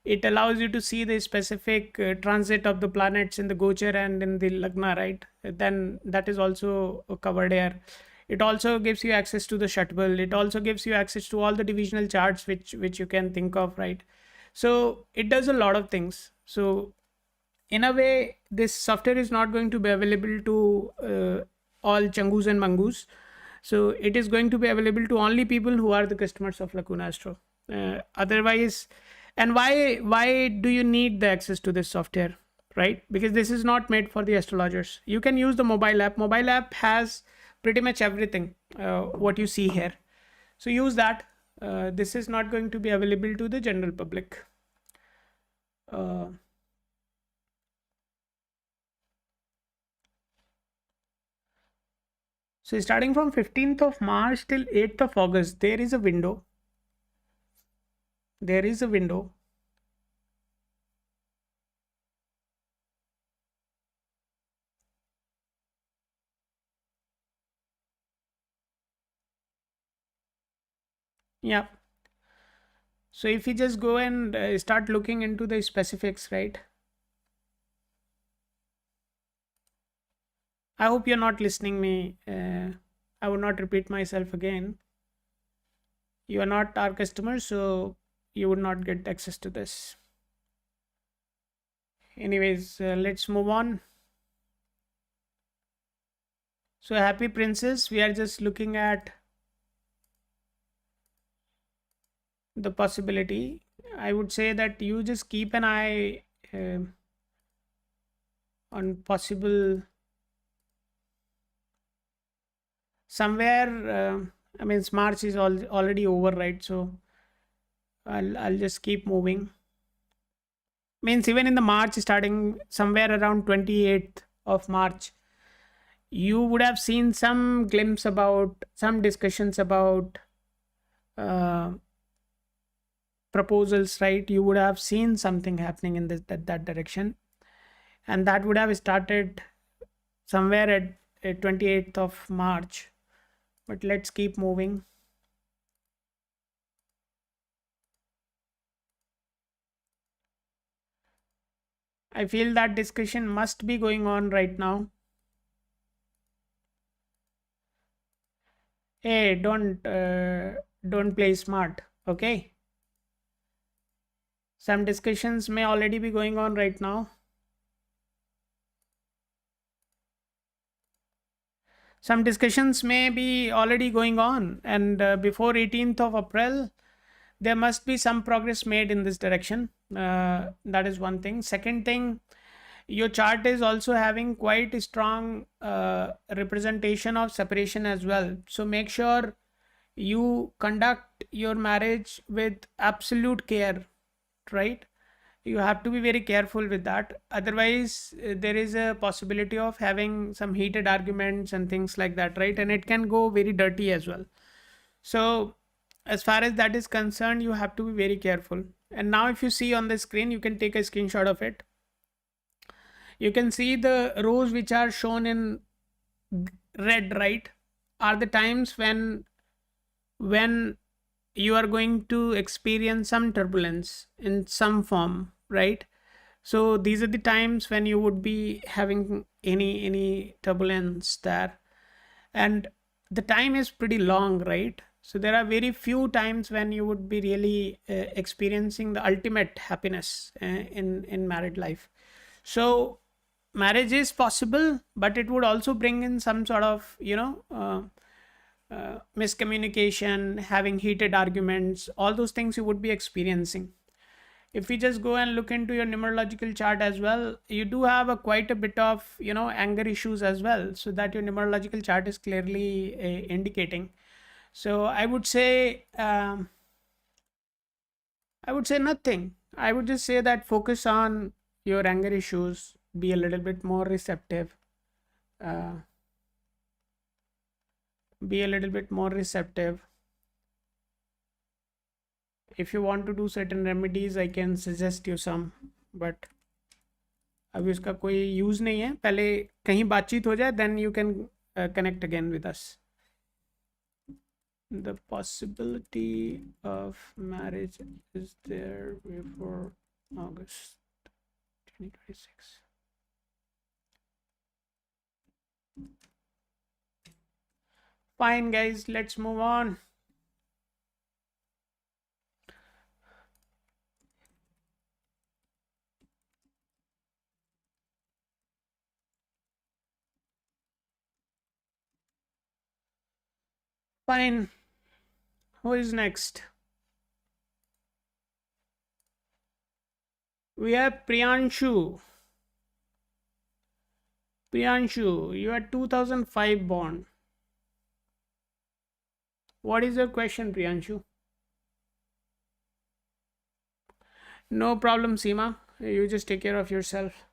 It allows you to see the specific transit of the planets in the Gochar and in the Lagna, right? Then that is also covered here. It also gives you access to the Shuttle. It also gives you access to all the divisional charts which you can think of, right? So it does a lot of things. So in a way, this software is not going to be available to all Changus and Mangus. So it is going to be available to only people who are the customers of Lacuna Astro. Otherwise, and why do you need the access to this software, right? Because this is not made for the astrologers. You can use the mobile app. Mobile app has pretty much everything what you see here. So use that. This is not going to be available to the general public. So starting from 15th of March till 8th of August, there is a window. There is a window. Yeah. So if you just go and start looking into the specifics, right? I hope you're not listening me. I will not repeat myself again. You are not our customer, so you would not get access to this. Anyways, let's move on. So happy princess, we are just looking at the possibility. I would say that you just keep an eye on possible somewhere. I mean, March is already over, right? So I'll just keep moving. Means even in the March, starting somewhere around 28th of March, you would have seen some glimpse about some discussions about uh, proposals, right? You would have seen something happening in that direction, and that would have started somewhere at 28th of March. But let's keep moving. I feel that discussion must be going on right now. Hey, don't play smart, okay? Some discussions may already be going on right now. Some discussions may be already going on, and before 18th of April, there must be some progress made in this direction. That is one thing. Second thing, your chart is also having quite a strong representation of separation as well. So make sure you conduct your marriage with absolute care, right? You have to be very careful with that. Otherwise, there is a possibility of having some heated arguments and things like that, right? And it can go very dirty as well. So as far as that is concerned, you have to be very careful. And now if you see on the screen, you can take a screenshot of it. You can see the rows which are shown in red, right, are the times when you are going to experience some turbulence in some form, right? So these are the times when you would be having any turbulence there, and the time is pretty long, right? So there are very few times when you would be really experiencing the ultimate happiness in married life. So marriage is possible, but it would also bring in some sort of miscommunication, having heated arguments, all those things you would be experiencing. If we just go and look into your numerological chart as well, you do have a quite a bit of anger issues as well, so that your numerological chart is clearly indicating. So I would say nothing. I would just say that focus on your anger issues, be a little bit more receptive, uh, be a little bit more receptive. If you want to do certain remedies, I can suggest you some, but अभी उसका कोई use नहीं है. पहले कहीं बातचीत हो जाए, then you can connect again with us. The possibility of marriage is there before August 2026. Fine, guys, let's move on. Fine. Who is next? We have Priyanshu. Priyanshu, you are 2005 born. What is your question, Priyanshu? No problem, Seema. You just take care of yourself.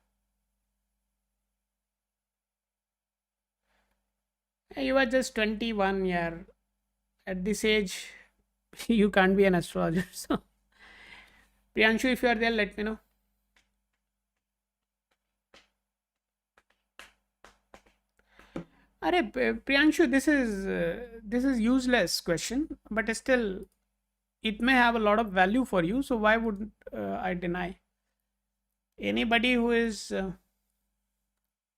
You are just 21 year. At this age, you can't be an astrologer. So, Priyanshu, if you are there, let me know. Arey, Priyanshu, this is useless question, but still, it may have a lot of value for you, so why would I deny? Anybody who is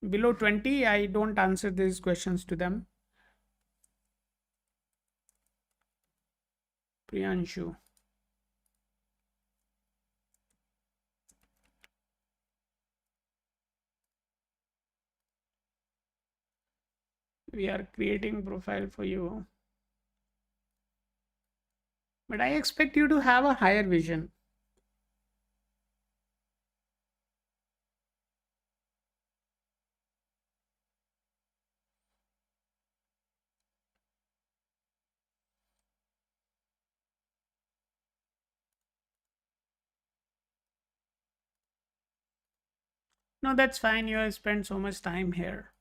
below 20, I don't answer these questions to them. Priyanshu. We are creating profile for you. But I expect you to have a higher vision. No, that's fine. You have spent so much time here.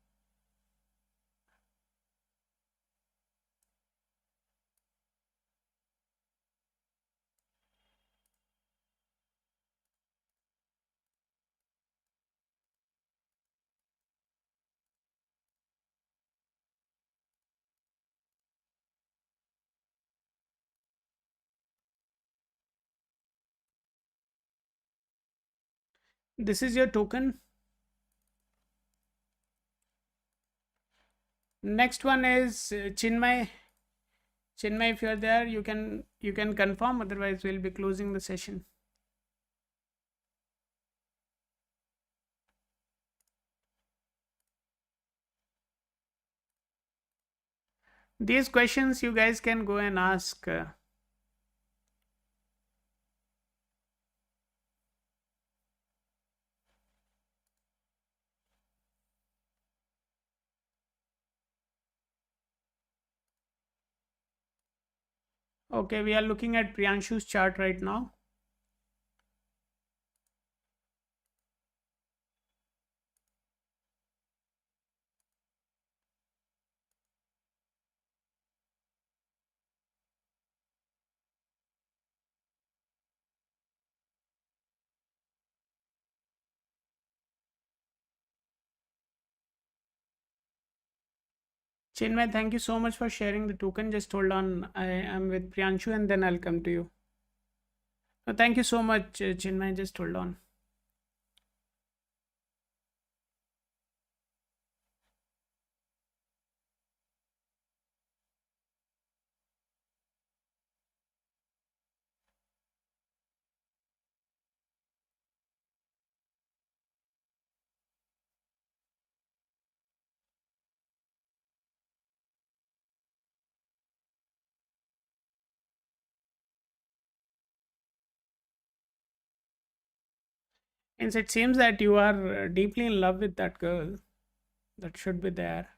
This is your token. Next one is Chinmay. Chinmay, if you're there, you can confirm. Otherwise, we'll be closing the session. These questions you guys can go and ask. Okay, we are looking at Priyanshu's chart right now. Chinmay, thank you so much for sharing the token. Just hold on. I am with Priyanshu and then I'll come to you. Thank you so much, Chinmay. Just hold on. And it seems that you are deeply in love with that girl. That should be there.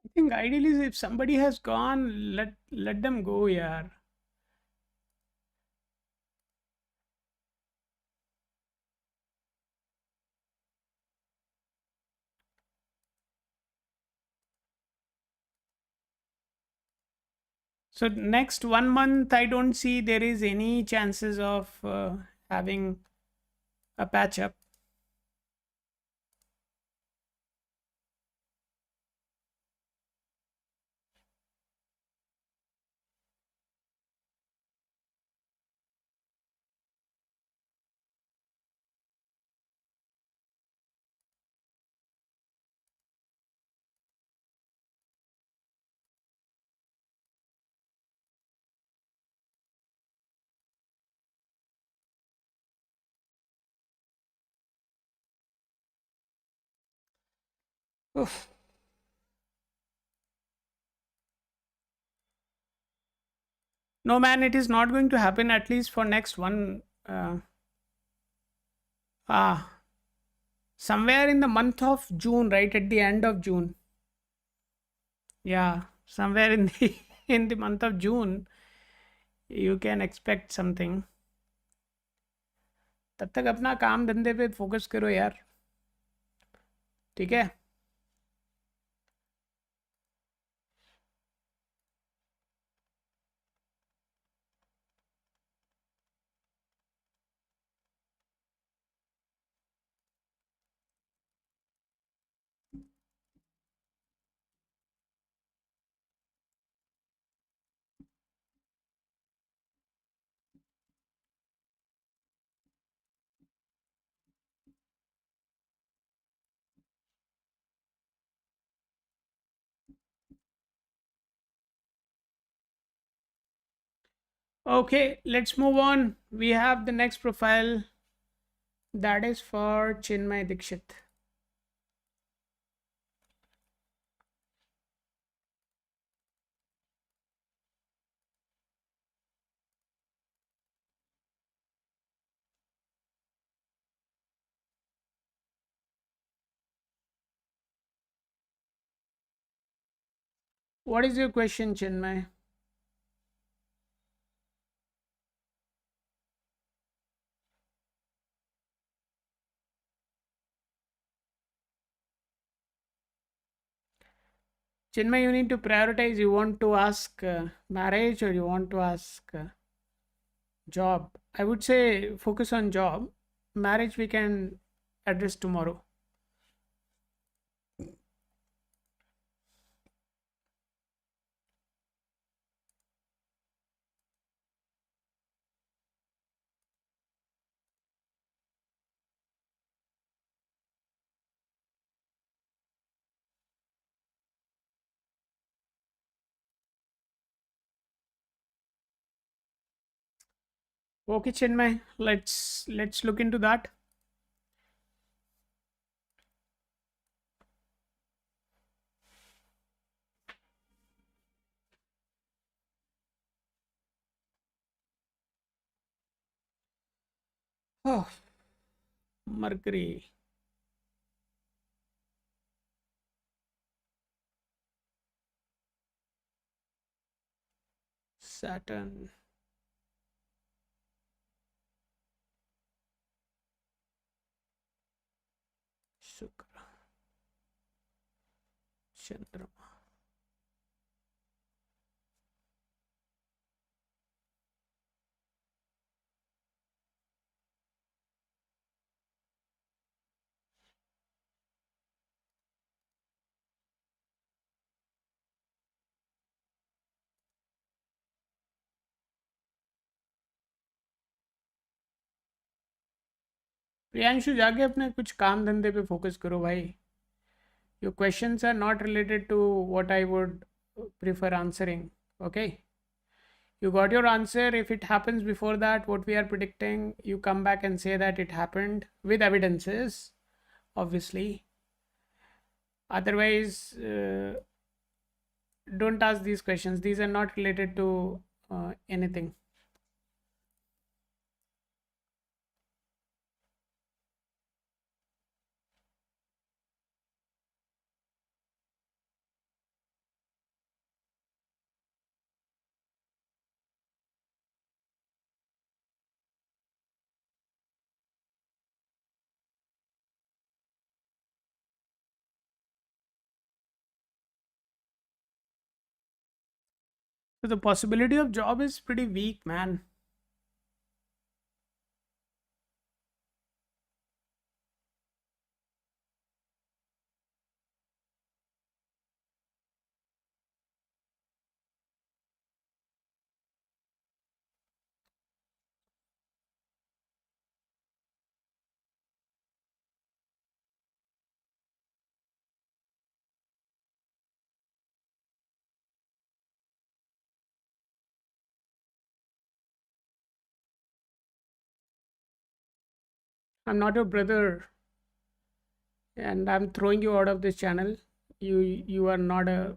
I think ideally, if somebody has gone, let them go, yeah. So next 1 month, I don't see there is any chances of having a patch up. Oof. No, man, it is not going to happen at least for next one. Ah, somewhere in the month of June, right at the end of June. Yeah, somewhere in the in the month of June, you can expect something. तब तक अपना काम धंधे पे focus करो यार. ठीक है. Okay, let's move on. We have the next profile that is for Chinmay Dikshit. What is your question, Chinmay? Chinmay, you need to prioritize. You want to ask marriage or you want to ask job? I would say focus on job. Marriage we can address tomorrow. Okay, Chinmay, let's look into that. Oh, Mercury, Saturn, Shukra, Chandrama. Priyanshu जाके अपने कुछ काम धंधे पे focus करो भाई. Your questions are not related to what I would prefer answering. Okay. You got your answer. If it happens before that, what we are predicting, you come back and say that it happened with evidences, obviously. Otherwise, don't ask these questions. These are not related to anything. So the possibility of job is pretty weak, man. I'm not your brother and I'm throwing you out of this channel. you are not a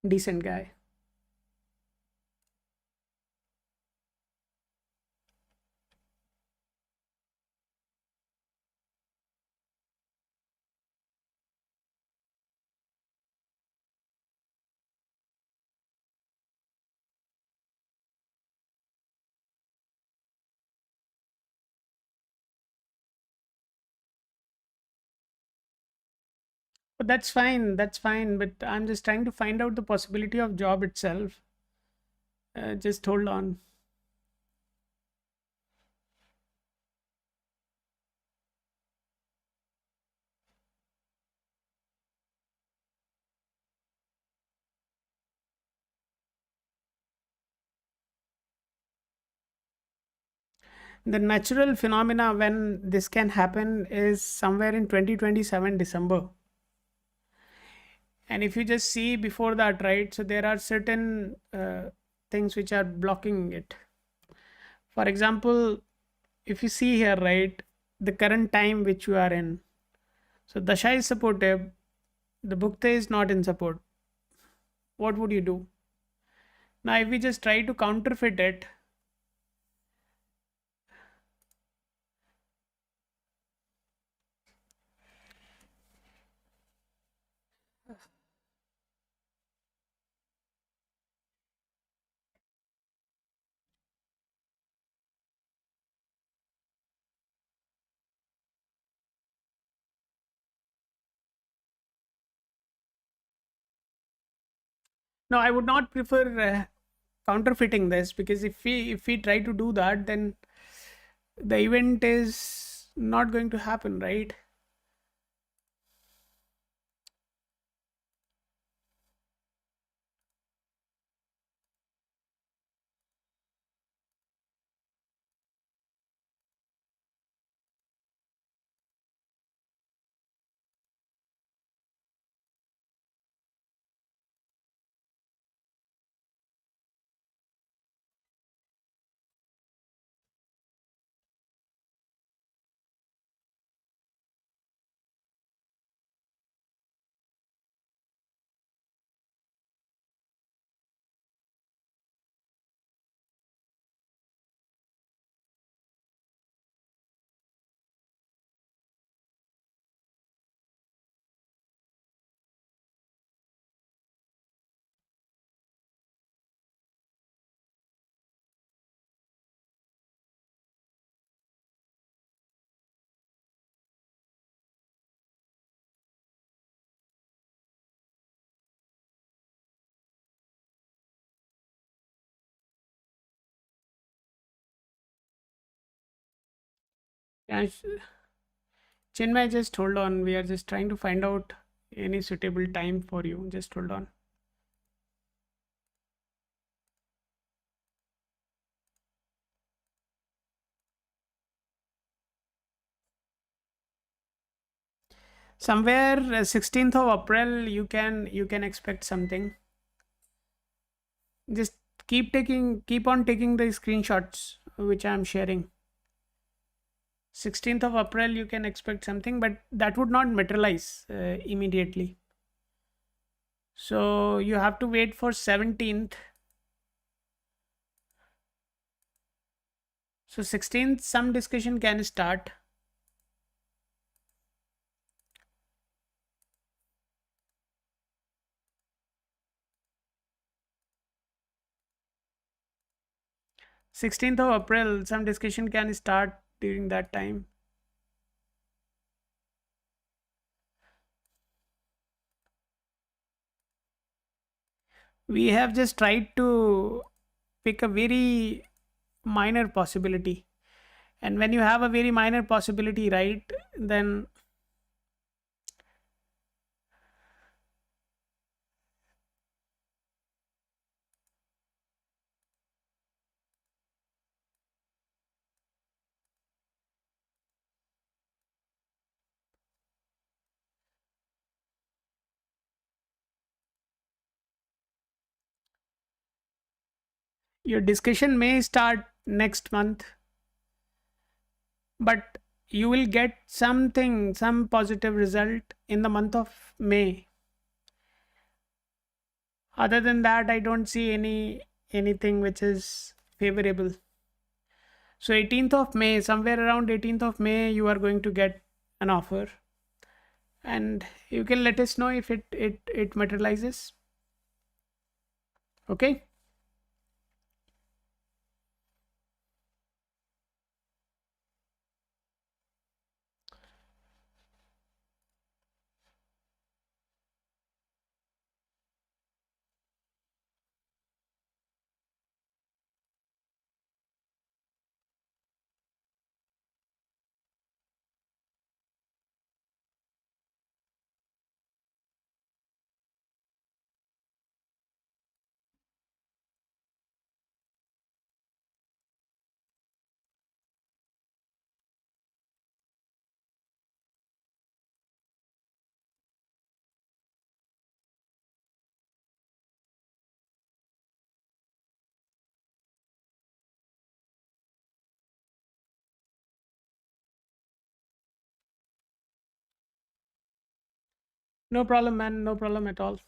decent guy. But that's fine. That's fine. But I'm just trying to find out the possibility of job itself. Just hold on. The natural phenomena when this can happen is somewhere in 2027 December. And if you just see before that, right? So there are certain things which are blocking it. For example, if you see here, right, the current time which you are in. So Dasha is supportive, the Bhukta is not in support. What would you do? Now, if we just try to counterfeit it, no, I would not prefer counterfeiting this, because if we try to do that, then the event is not going to happen, right? Yeah, Chinmay, just hold on. We are just trying to find out any suitable time for you. Just hold on. Somewhere 16th of April, you can expect something. Just keep on taking the screenshots which I am sharing. 16th of April, you can expect something, but that would not materialize immediately. So you have to wait for 17th. So 16th, some discussion can start. Sixteenth of April, some discussion can start during that time. We have just tried to pick a very minor possibility. And when you have a very minor possibility, right, then your discussion may start next month, but you will get something, some positive result in the month of May. Other than that, I don't see anything which is favorable. So 18th of May, somewhere around 18th of May, you are going to get an offer, and you can let us know if it materializes. Okay. No problem, man. No problem at all.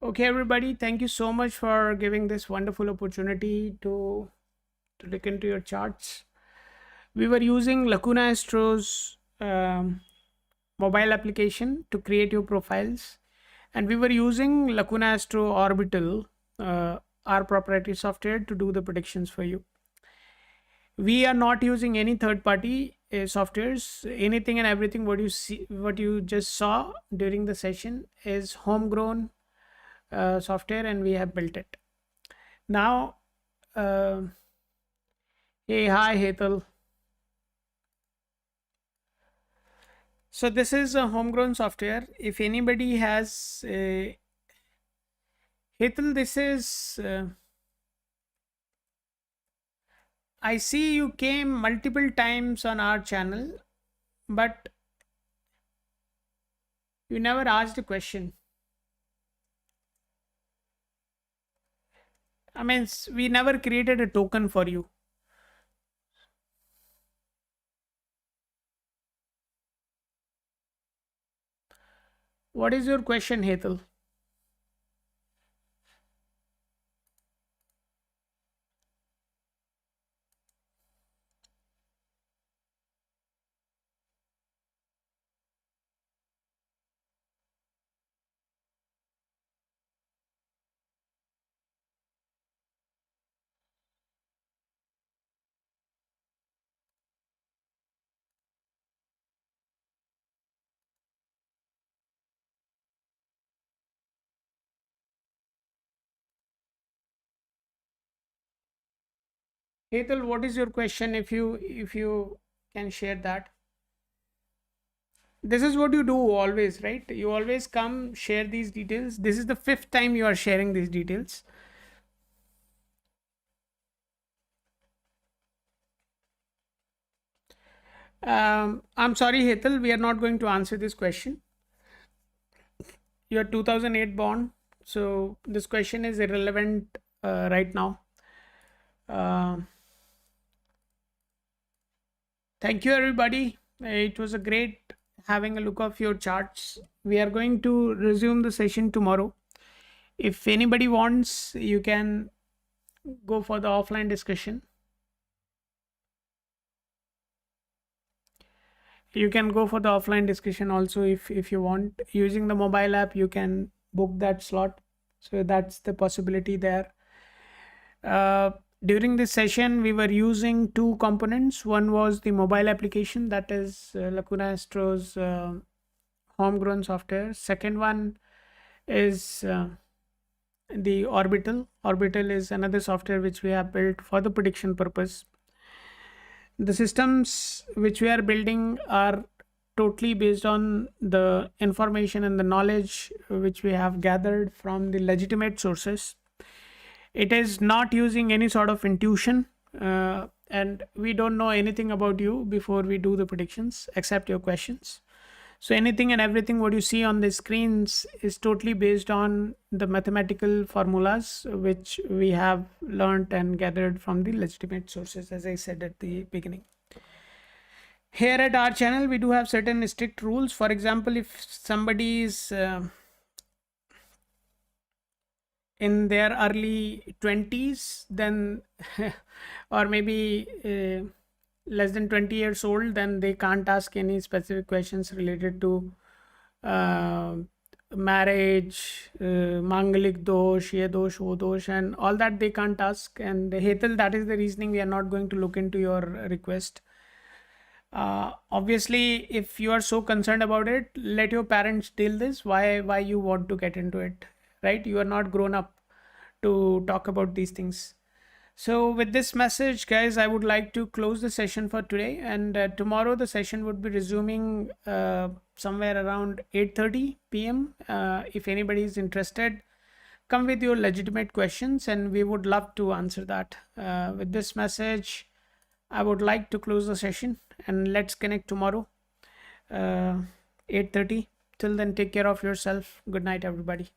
Okay, everybody. Thank you so much for giving this wonderful opportunity to look into your charts. We were using Lacuna Astro's mobile application to create your profiles, and we were using Lacuna Astro Orbital, our proprietary software, to do the predictions for you. We are not using any third party softwares. Anything and everything what you see, what you just saw during the session, is homegrown software, and we have built it. Now, hey, hi, Hetal. So this is a homegrown software. If anybody has Hetal, this is I see you came multiple times on our channel, but you never asked a question. I mean, we never created a token for you. What is your question, Hetal? Hetal, what is your question? If you can share that. This is what you do always, right? You always come share these details. This is the 5th time you are sharing these details. I'm sorry, Hetal, we are not going to answer this question. You're 2008 born, so this question is irrelevant right now. Thank you, everybody. It was a great having a look of your charts. We are going to resume the session tomorrow. If anybody wants, you can go for the offline discussion. You can go for the offline discussion also if you want. Using the mobile app, you can book that slot. So that's the possibility there. During this session, we were using two components. One was the mobile application, that is Lacuna Astro's homegrown software. Second one is the Orbital. Orbital is another software which we have built for the prediction purpose. The systems which we are building are totally based on the information and the knowledge which we have gathered from the legitimate sources. It is not using any sort of intuition, and we don't know anything about you before we do the predictions except your questions. So anything and everything what you see on the screens is totally based on the mathematical formulas which we have learned and gathered from the legitimate sources, as I said at the beginning. Here at our channel, we do have certain strict rules. For example, if somebody is in their early 20s, then or maybe less than 20 years old, then they can't ask any specific questions related to uh, marriage, mangalik dosh, ye dosh, wo dosh, and all that they can't ask. And Hetal, that is the reasoning we are not going to look into your request. Obviously, if you are so concerned about it, let your parents deal this. Why you want to get into it, right? You are not grown up to talk about these things. So with this message, guys, I would like to close the session for today, and tomorrow the session would be resuming somewhere around 8:30 p.m. If anybody is interested, come with your legitimate questions, and we would love to answer that. With this message, I would like to close the session, and let's connect tomorrow, uh, 8:30. Till then, take care of yourself. Good night, everybody.